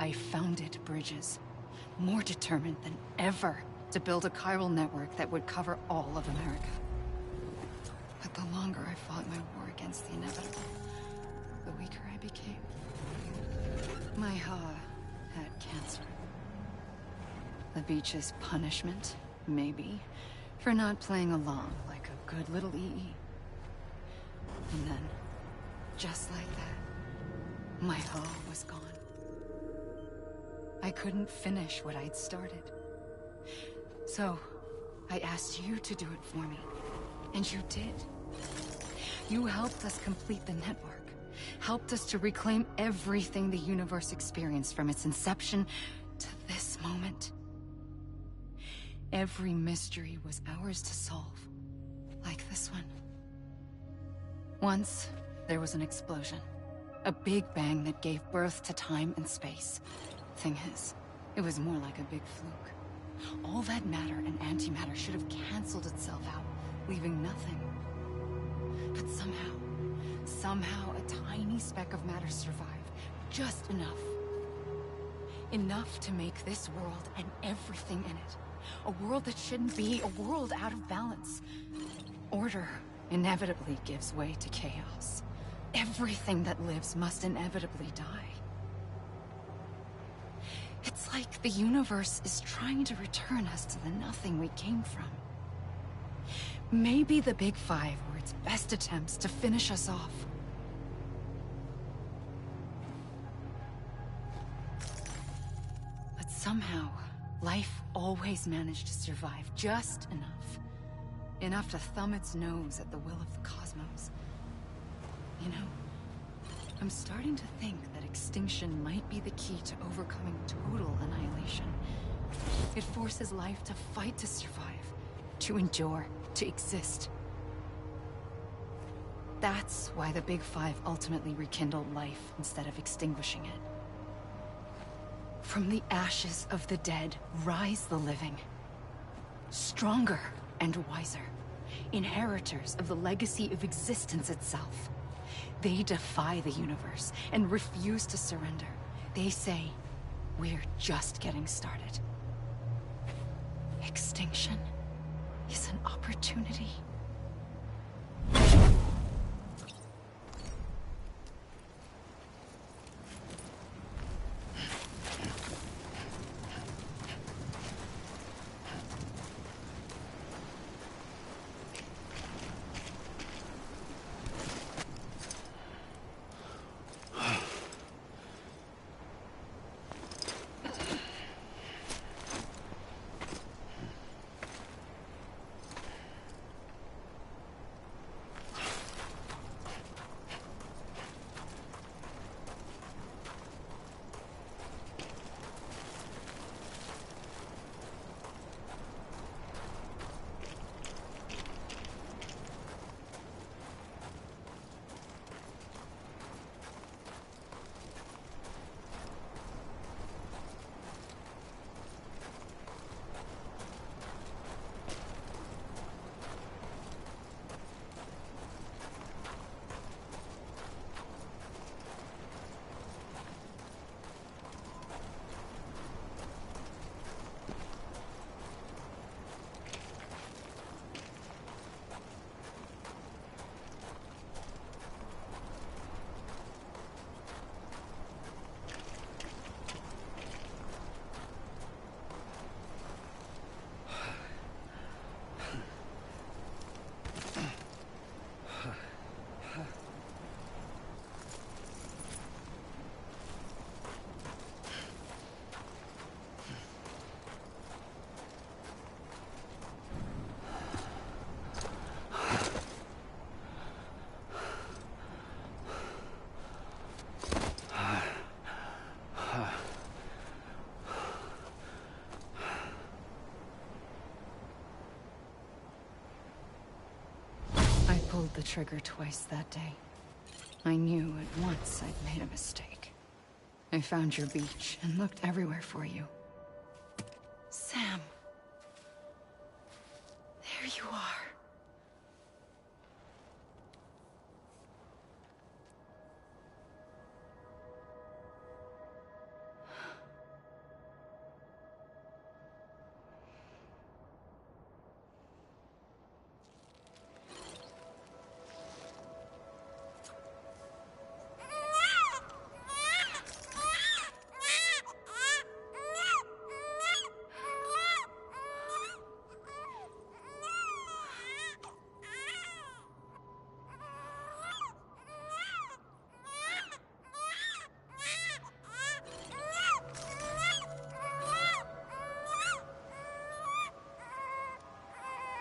I founded bridges, more determined than ever to build a chiral network that would cover all of America. But the longer I fought my war against the inevitable, the weaker I became. My Ha had cancer. The beach's punishment, maybe, for not playing along like a good little EE. And then, just like that, my Ha was gone. I couldn't finish what I'd started. So, I asked you to do it for me. And you did. You helped us complete the network. Helped us to reclaim everything the universe experienced from its inception to this moment. Every mystery was ours to solve, like this one. Once, there was an explosion. A big bang that gave birth to time and space. Thing is, it was more like a big fluke. All that matter and antimatter should have canceled itself out, leaving nothing. But somehow a tiny speck of matter survived. Just enough. Enough to make this world and everything in it. A world that shouldn't be, a world out of balance. Order inevitably gives way to chaos. Everything that lives must inevitably die. It's like the universe is trying to return us to the nothing we came from. Maybe the Big Five were its best attempts to finish us off. But somehow, life always managed to survive just enough. Enough to thumb its nose at the will of the cosmos. You know, I'm starting to think that extinction might be the key to overcoming total annihilation. It forces life to fight to survive, to endure, to exist. That's why the Big Five ultimately rekindled life instead of extinguishing it. From the ashes of the dead rise the living. Stronger and wiser. Inheritors of the legacy of existence itself. They defy the universe and refuse to surrender. They say, we're just getting started. Extinction is an opportunity. I pulled the trigger twice that day. I knew at once I'd made a mistake. I found your beach and looked everywhere for you. Sam. There you are.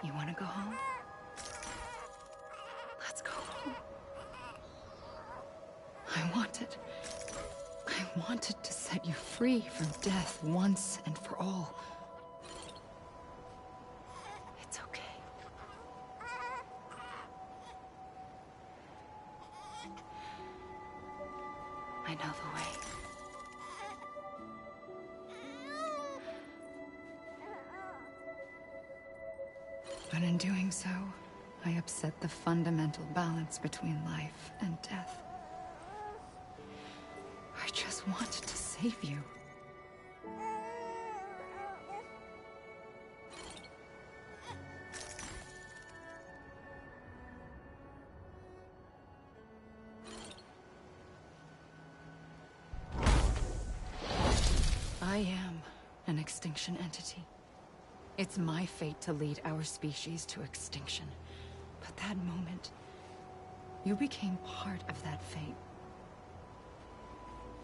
You want to go home? Let's go home. I wanted to set you free from death once and for all. It's okay. I know the way. But in doing so, I upset the fundamental balance between life and death. I just wanted to save you. I am an extinction entity. It's my fate to lead our species to extinction. But that moment, you became part of that fate.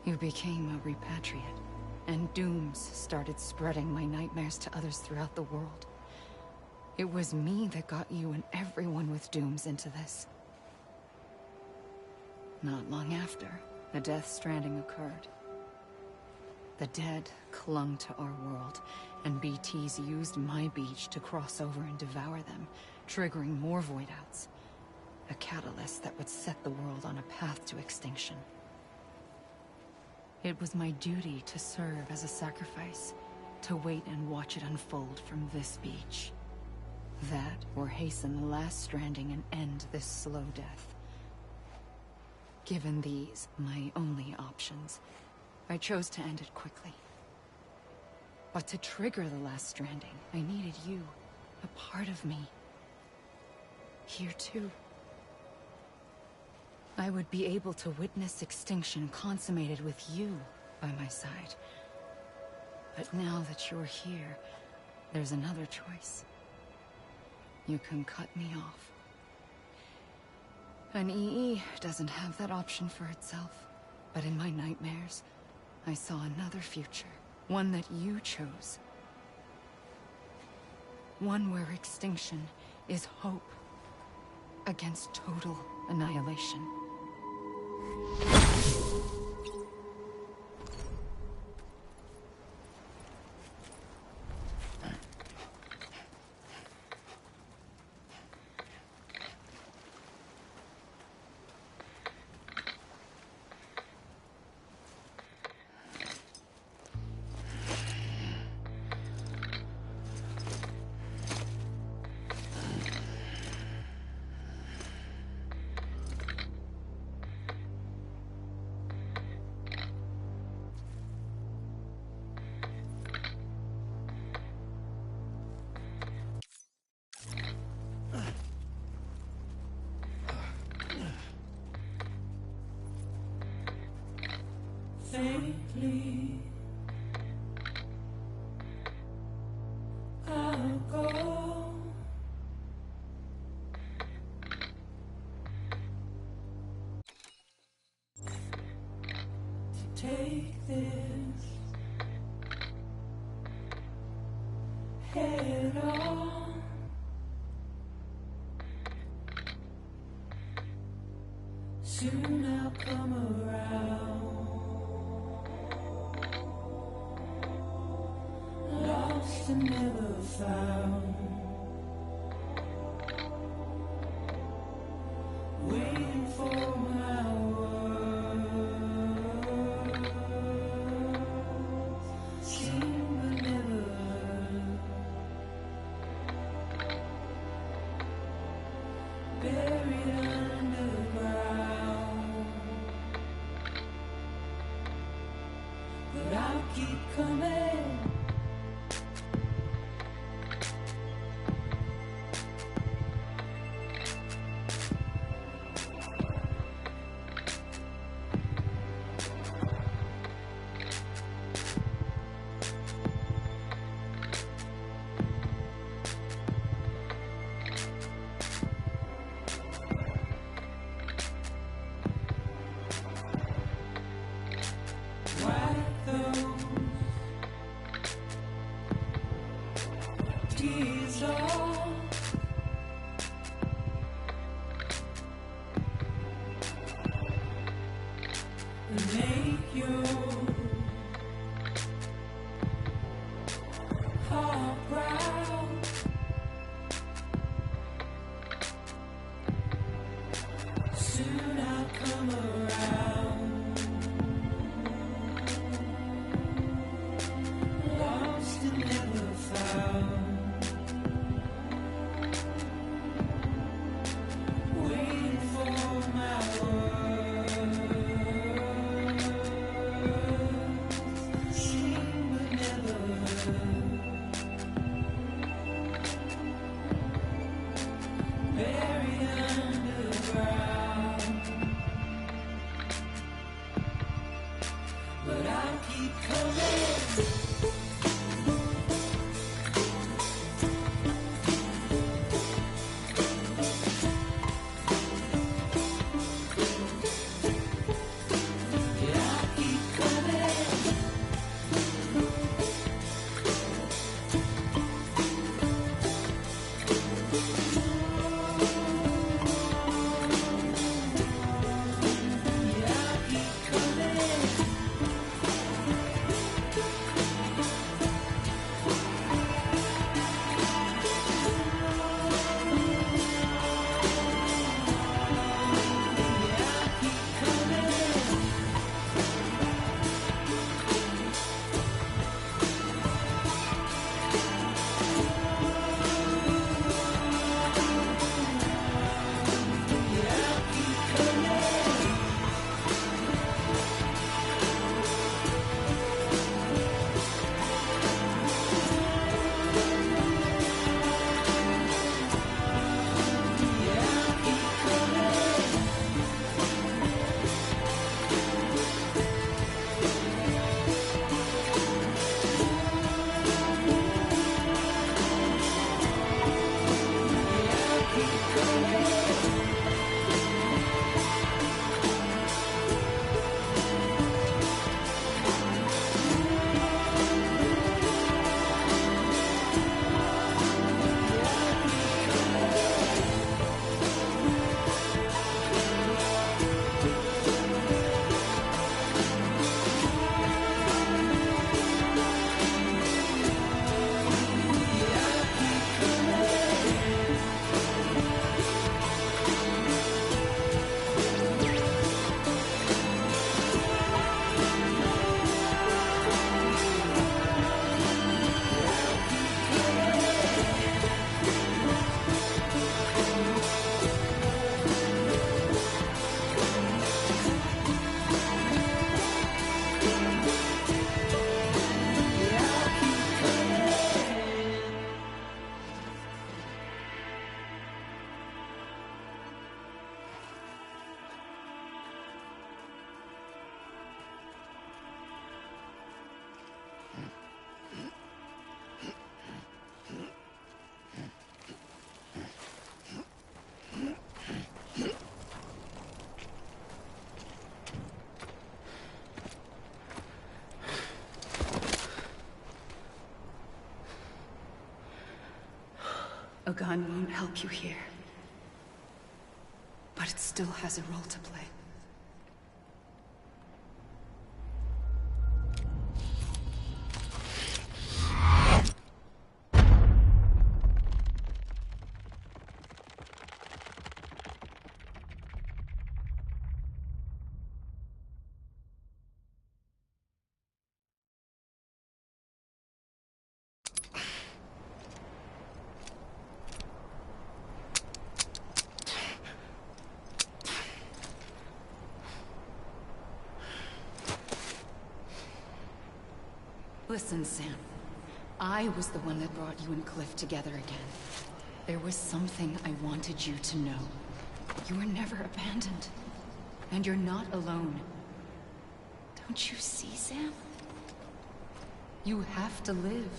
You became a repatriate, and dooms started spreading my nightmares to others throughout the world. It was me that got you and everyone with dooms into this. Not long after, the Death Stranding occurred. The dead clung to our world, and BTs used my beach to cross over and devour them, triggering more void outs. A catalyst that would set the world on a path to extinction. It was my duty to serve as a sacrifice, to wait and watch it unfold from this beach. That, or hasten the last stranding and end this slow death. Given these, my only options, I chose to end it quickly. But to trigger the last stranding, I needed you, a part of me. Here too. I would be able to witness extinction consummated with you by my side. But now that you're here, there's another choice. You can cut me off. An EE doesn't have that option for itself. But in my nightmares, I saw another future. One that you chose. One where extinction is hope against total annihilation.
Faintly, I'll go. To take this head on. Soon I'll come around. Lost and never found. Waiting for my words. Seen but never heard. Buried underground. But I'll keep coming. Wipe those tears off. And make your heart proud. Soon I'll come around. Lost and never found. Waiting for my words. Seen but never heard. Buried underground. But I'll keep coming.
gun won't help you here. But it still has a role to play. Listen, Sam. I was the one that brought you and Cliff together again. There was something I wanted you to know. You were never abandoned. And you're not alone. Don't you see, Sam? You have to live.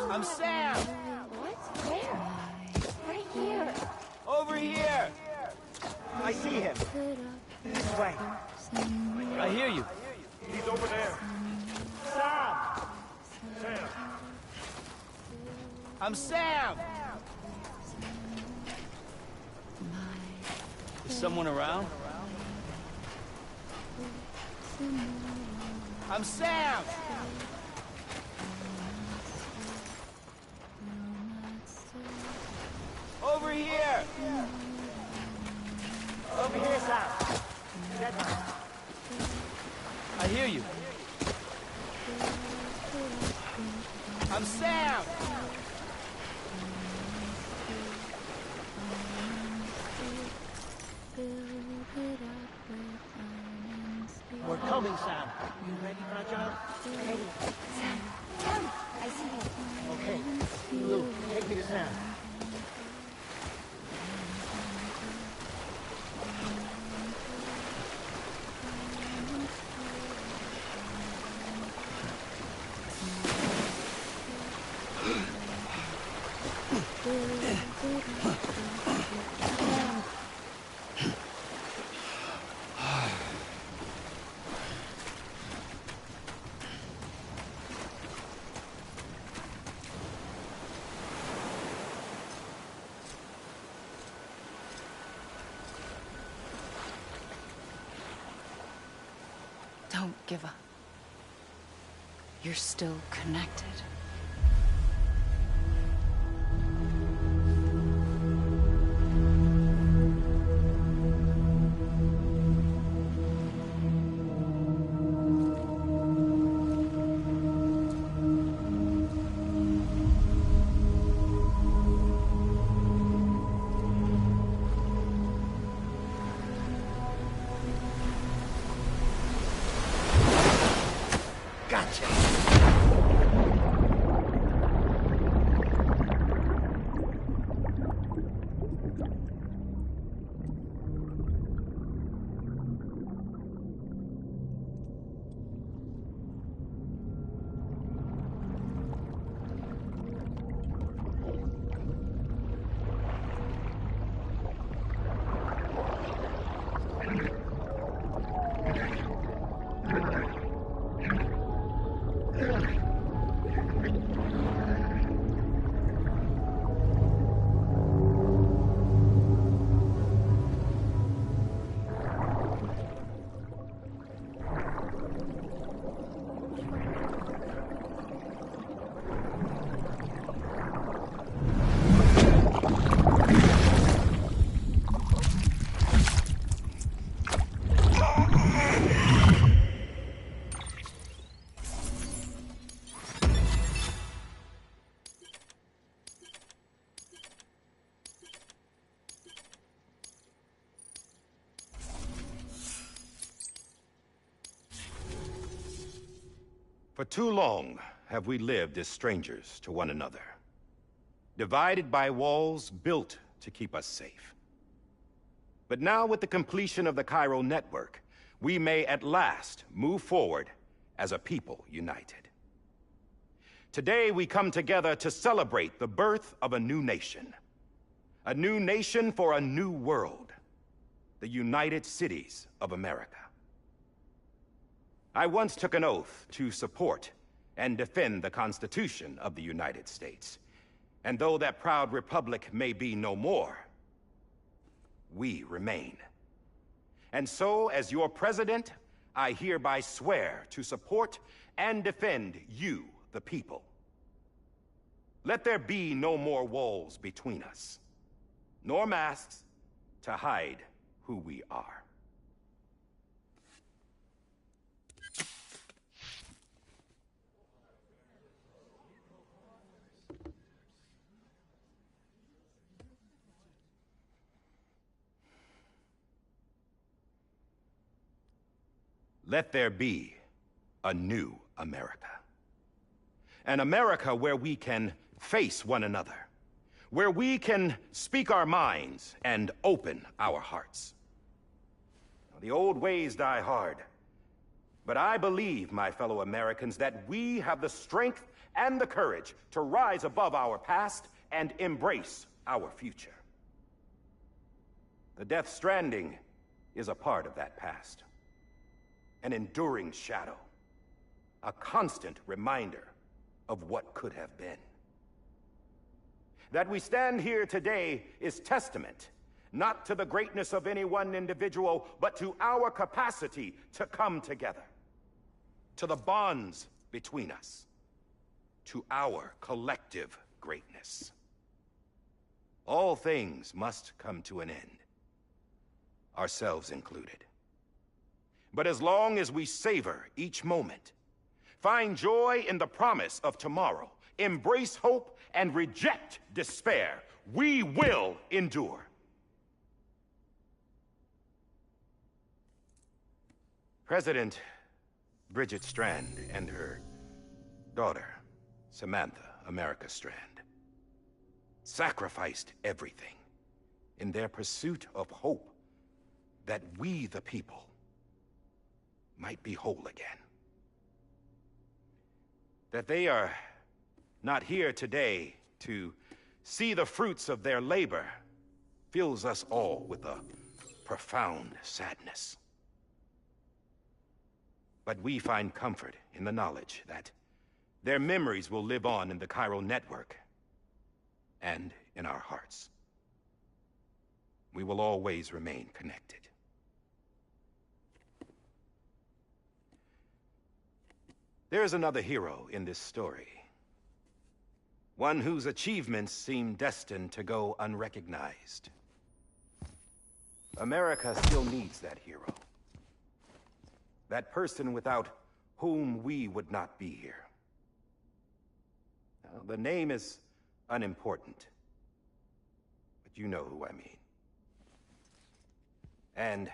I'm Sam!
What? Where? Right here.
Over here! I see him. This way. I hear you.
He's over there.
Sam!
Sam.
I'm Sam! Is someone around? I'm Sam! Over here! Over here, Sam! I hear you. I'm Sam!
We're coming, Sam. You ready, Fragile?
Ready. Sam. Sam. I see him.
Okay. Lou, take me to Sam.
Don't give up. You're still connected.
Gotcha.
too long have we lived as strangers to one another, divided by walls built to keep us safe. But now, with the completion of the Chiral network, we may at last move forward as a people united. Today, we come together to celebrate the birth of a new nation. A new nation for a new world. The United Cities of America. I once took an oath to support and defend the Constitution of the United States. And though that proud republic may be no more, we remain. And so, as your president, I hereby swear to support and defend you, the people. Let there be no more walls between us, nor masks to hide who we are. Let there be a new America. An America where we can face one another, where we can speak our minds and open our hearts. The old ways die hard, but I believe, my fellow Americans, that we have the strength and the courage to rise above our past and embrace our future. The Death Stranding is a part of that past. An enduring shadow, a constant reminder of what could have been. That we stand here today is testament, not to the greatness of any one individual, but to our capacity to come together, to the bonds between us, to our collective greatness. All things must come to an end, ourselves included. But as long as we savor each moment, find joy in the promise of tomorrow, embrace hope, and reject despair, we will endure. President Bridget Strand and her daughter, Samantha America Strand, sacrificed everything in their pursuit of hope that we, the people, might be whole again. That they are not here today to see the fruits of their labor fills us all with a profound sadness. But we find comfort in the knowledge that their memories will live on in the Chiral network and in our hearts. We will always remain connected. There's another hero in this story. One whose achievements seem destined to go unrecognized. America still needs that hero. That person without whom we would not be here. Now, the name is unimportant, but you know who I mean. And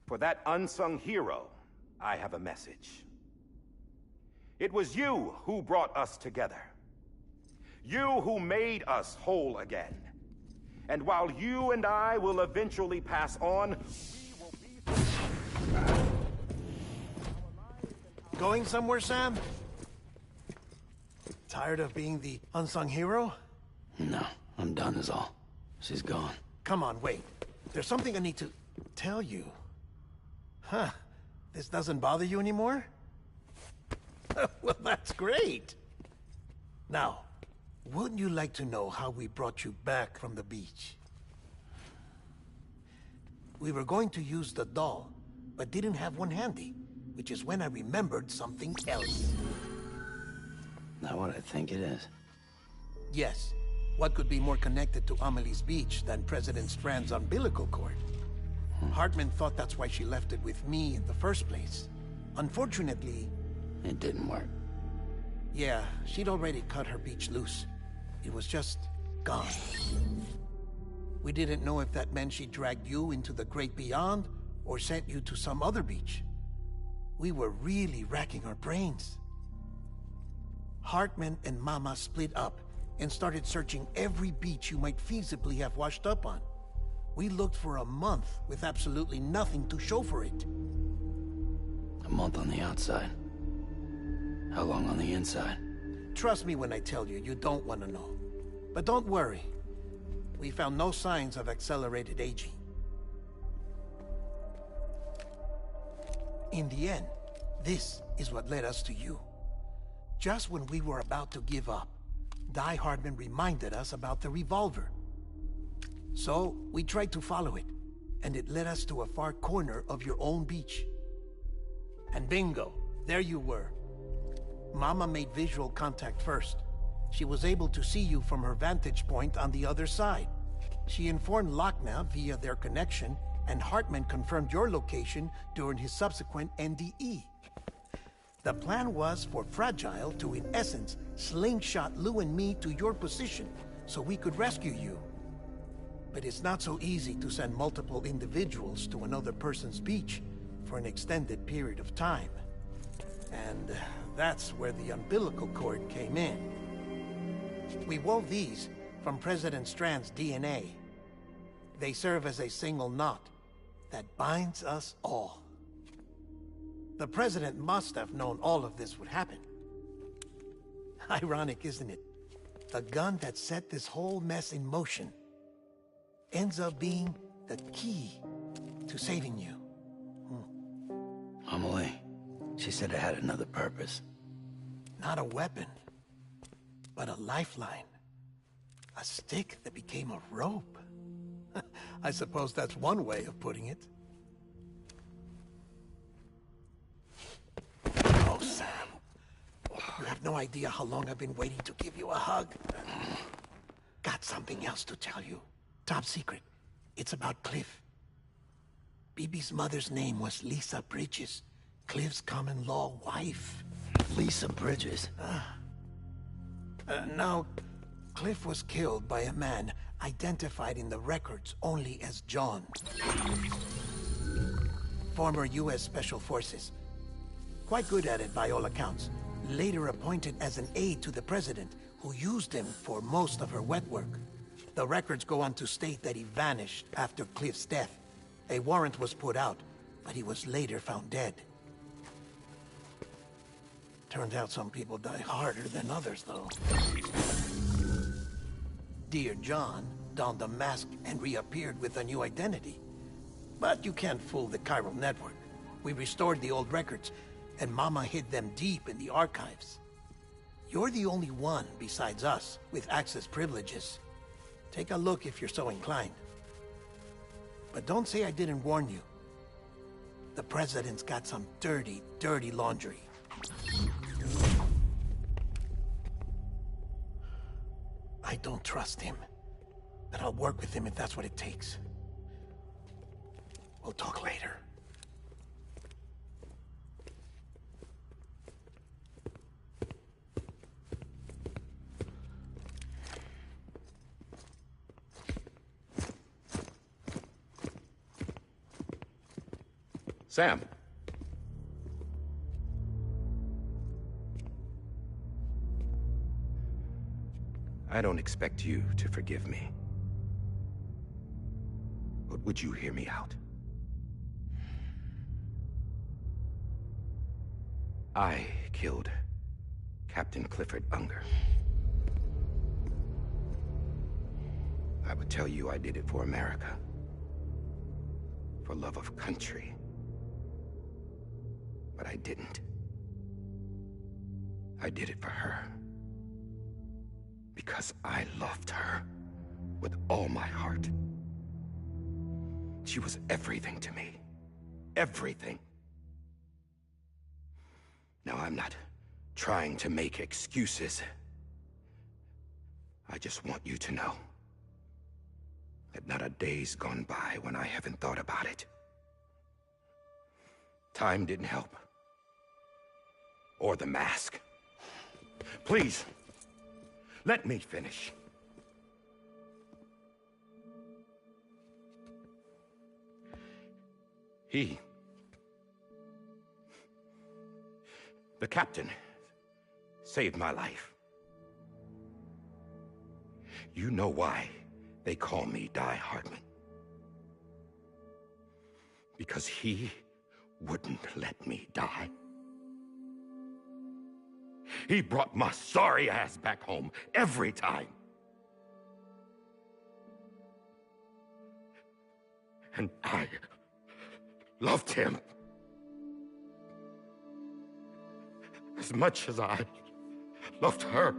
for that unsung hero, I have a message. It was you who brought us together. You who made us whole again. And while you and I will eventually pass on, we will be...
Going somewhere, Sam? Tired of being the unsung hero?
No, I'm done is all. She's gone.
Come on, wait. There's something I need to tell you. Huh. This doesn't bother you anymore? Well, that's great. Now, wouldn't you like to know how we brought you back from the beach? We were going to use the doll, but didn't have one handy, which is when I remembered something else.
Not what I think it is.
Yes. What could be more connected to Amelie's beach than President Strand's umbilical cord? Hartman thought that's why she left it with me in the first place. Unfortunately...
It didn't work.
Yeah, she'd already cut her beach loose. It was just gone. We didn't know if that meant she dragged you into the great beyond, or sent you to some other beach. We were really racking our brains. Hartman and Mama split up and started searching every beach you might feasibly have washed up on. We looked for a month with absolutely nothing to show for it.
A month on the outside. How long on the inside?
Trust me when I tell you, you don't want to know. But don't worry. We found no signs of accelerated aging. In the end, this is what led us to you. Just when we were about to give up, Die Hardman reminded us about the revolver. So, we tried to follow it, and it led us to a far corner of your own beach. And bingo, there you were. Mama made visual contact first. She was able to see you from her vantage point on the other side. She informed Lochna via their connection, and Hartman confirmed your location during his subsequent NDE. The plan was for Fragile to, in essence, slingshot Lou and me to your position so we could rescue you. But it's not so easy to send multiple individuals to another person's beach for an extended period of time. And that's where the umbilical cord came in. We wove these from President Strand's DNA. They serve as a single knot that binds us all. The President must have known all of this would happen. Ironic, isn't it? The gun that set this whole mess in motion ends up being the key to saving you.
Amelie, she said it had another purpose.
Not a weapon, but a lifeline. A stick that became a rope. I suppose that's one way of putting it. Oh, Sam. You have no idea how long I've been waiting to give you a hug. Got something else to tell you. Top secret. It's about Cliff. BB's mother's name was Lisa Bridges, Cliff's common-law wife.
Lisa Bridges?
Now, Cliff was killed by a man identified in the records only as John. Former U.S. Special Forces. Quite good at it by all accounts. Later appointed as an aide to the President, who used him for most of her wet work. The records go on to state that he vanished after Cliff's death. A warrant was put out, but he was later found dead. Turns out some people die harder than others, though. Dear John donned a mask and reappeared with a new identity. But you can't fool the chiral network. We restored the old records, and Mama hid them deep in the archives. You're the only one, besides us, with access privileges. Take a look if you're so inclined. But don't say I didn't warn you. The President's got some dirty, dirty laundry. I don't trust him, but I'll work with him if that's what it takes. We'll talk later.
Sam. I don't expect you to forgive me. But would you hear me out? I killed Captain Clifford Unger. I would tell you I did it for America. For love of country. But I didn't. I did it for her. Because I loved her with all my heart. She was everything to me. Everything. Now, I'm not trying to make excuses. I just want you to know that not a day's gone by when I haven't thought about it. Time didn't help. Or the mask. Please, let me finish. The captain saved my life. You know why they call me Die Hardman. Because he wouldn't let me die. He brought my sorry ass back home every time. And I loved him as much as I loved her.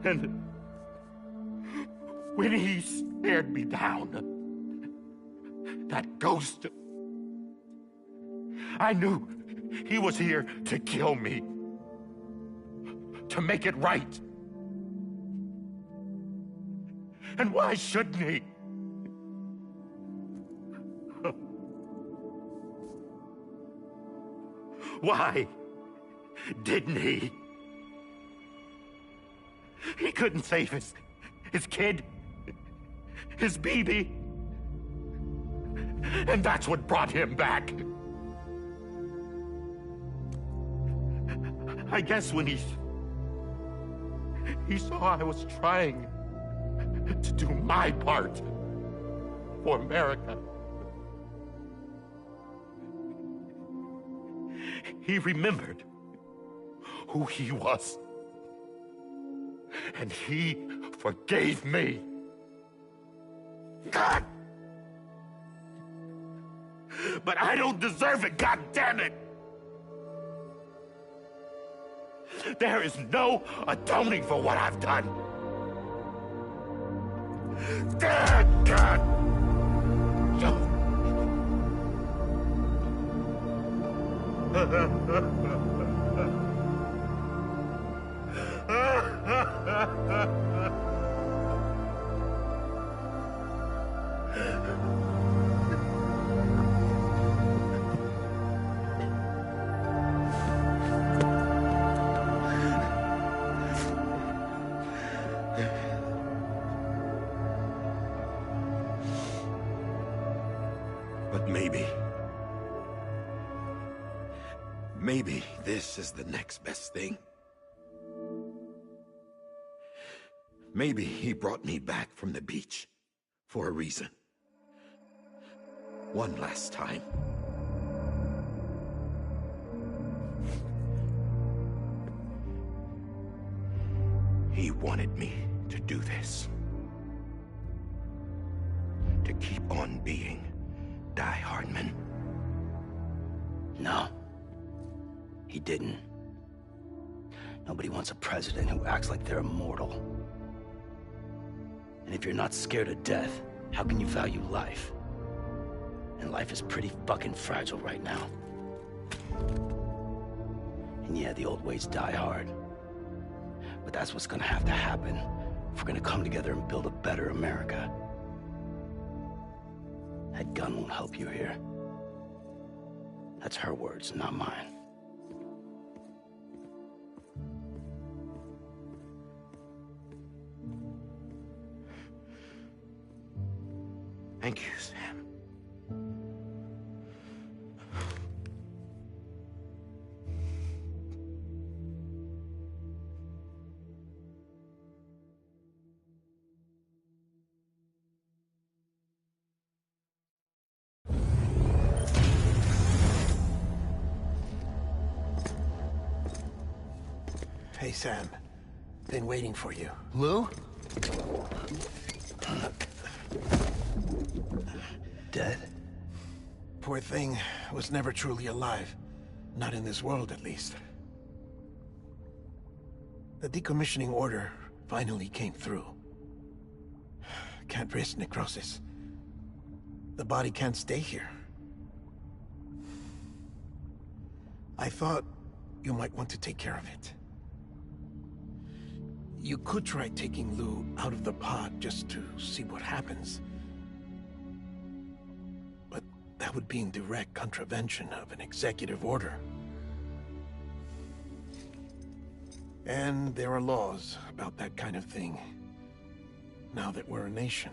And when he stared me down, that ghost, I knew he was here to kill me, to make it right. And why shouldn't he? Why didn't he? He couldn't save his kid, his baby. And that's what brought him back. I guess when he saw I was trying to do my part for America, he remembered who he was. And he forgave me. God! But I don't deserve it, God damn it! There is no atoning for what I've done. God! But maybe this is the next best thing. Maybe he brought me back from the beach for a reason. One last time. He wanted me to do this. To keep on being Die Hardman.
No. He didn't. Nobody wants a president who acts like they're immortal. And if you're not scared of death, how can you value life? And life is pretty fucking fragile right now. And yeah, the old ways die hard. But that's what's gonna have to happen if we're gonna come together and build a better America. That gun won't help you here. That's her words, not mine.
Thank you, Sam.
Hey, Sam. Been waiting for you.
Lou? Dead?
Poor thing was never truly alive. Not in this world, at least. The decommissioning order finally came through. Can't risk necrosis. The body can't stay here. I thought you might want to take care of it. You could try taking Lou out of the pod just to see what happens. But that would be in direct contravention of an executive order. And there are laws about that kind of thing, now that we're a nation.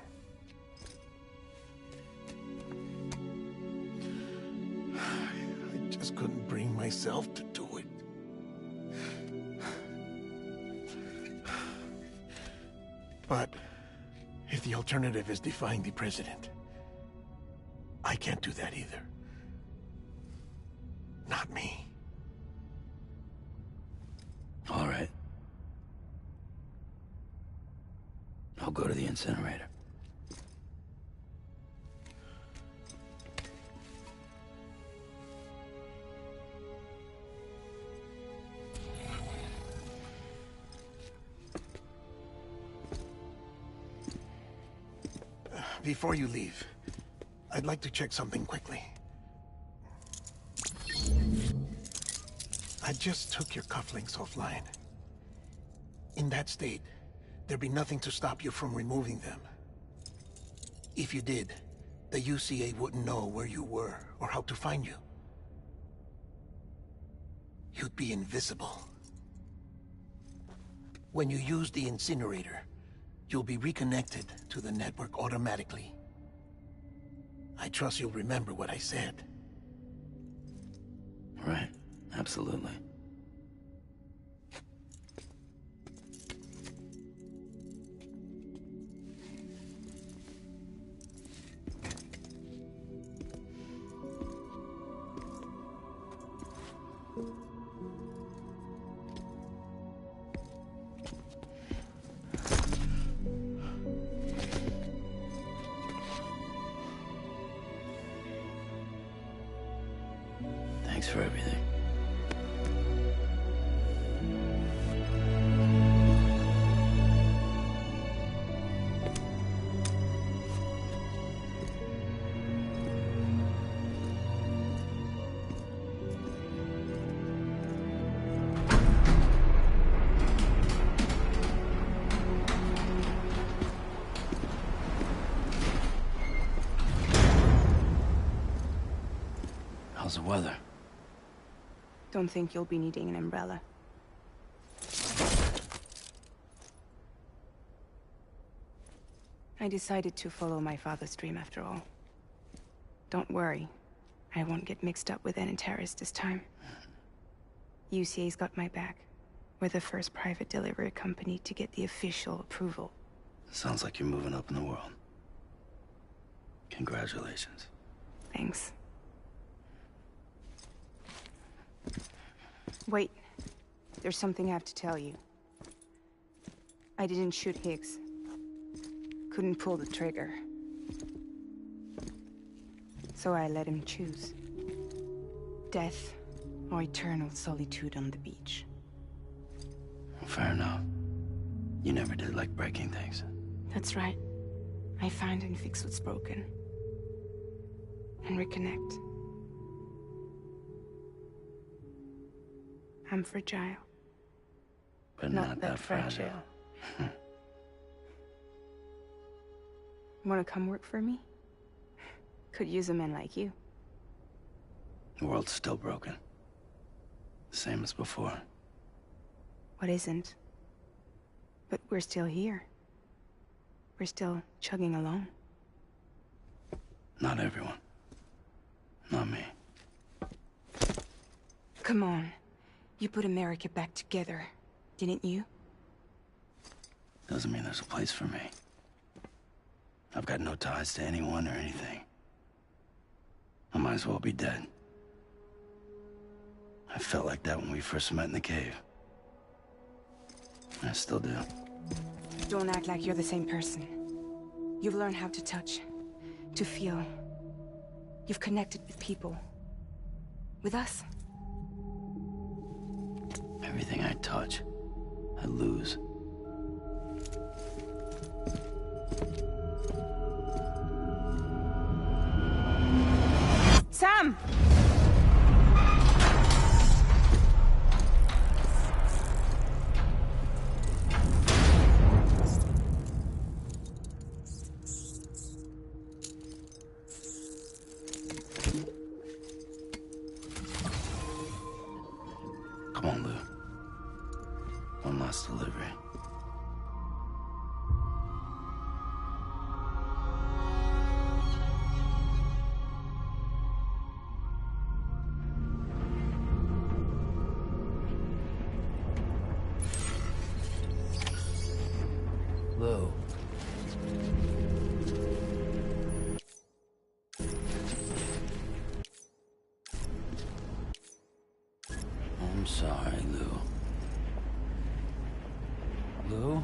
just couldn't bring myself to do it. But if the alternative is defying the president, I can't do that either. Not me.
All right. I'll go to the incinerator.
Before you leave, I'd like to check something quickly. I just took your cufflinks offline. In that state, there'd be nothing to stop you from removing them. If you did, the UCA wouldn't know where you were or how to find you. You'd be invisible. When you use the incinerator, you'll be reconnected to the network automatically. I trust you'll remember what I said.
Right. Absolutely. Thanks for everything. How's the weather?
Don't think you'll be needing an umbrella. I decided to follow my father's dream after all. Don't worry. I won't get mixed up with any terrorists this time. UCA's got my back. We're the first private delivery company to get the official approval.
Sounds like you're moving up in the world. Congratulations.
Thanks. Wait. There's something I have to tell you. I didn't shoot Higgs. Couldn't pull the trigger. So I let him choose. Death or eternal solitude on the beach.
Fair enough. You never did like breaking things.
That's right. I find and fix what's broken. And reconnect. I'm fragile.
But not that fragile.
Wanna come work for me? Could use a man like you.
The world's still broken. Same as before.
What isn't? But we're still here. We're still chugging along.
Not everyone. Not me.
Come on. You put America back together, didn't you?
Doesn't mean there's a place for me. I've got no ties to anyone or anything. I might as well be dead. I felt like that when we first met in the cave. I still do.
Don't act like you're the same person. You've learned how to touch, to feel. You've connected with people. With us.
Everything I touch, I lose.
Sam!
Come on, Lou. One last delivery. Lou. I'm sorry, Lou. Lou?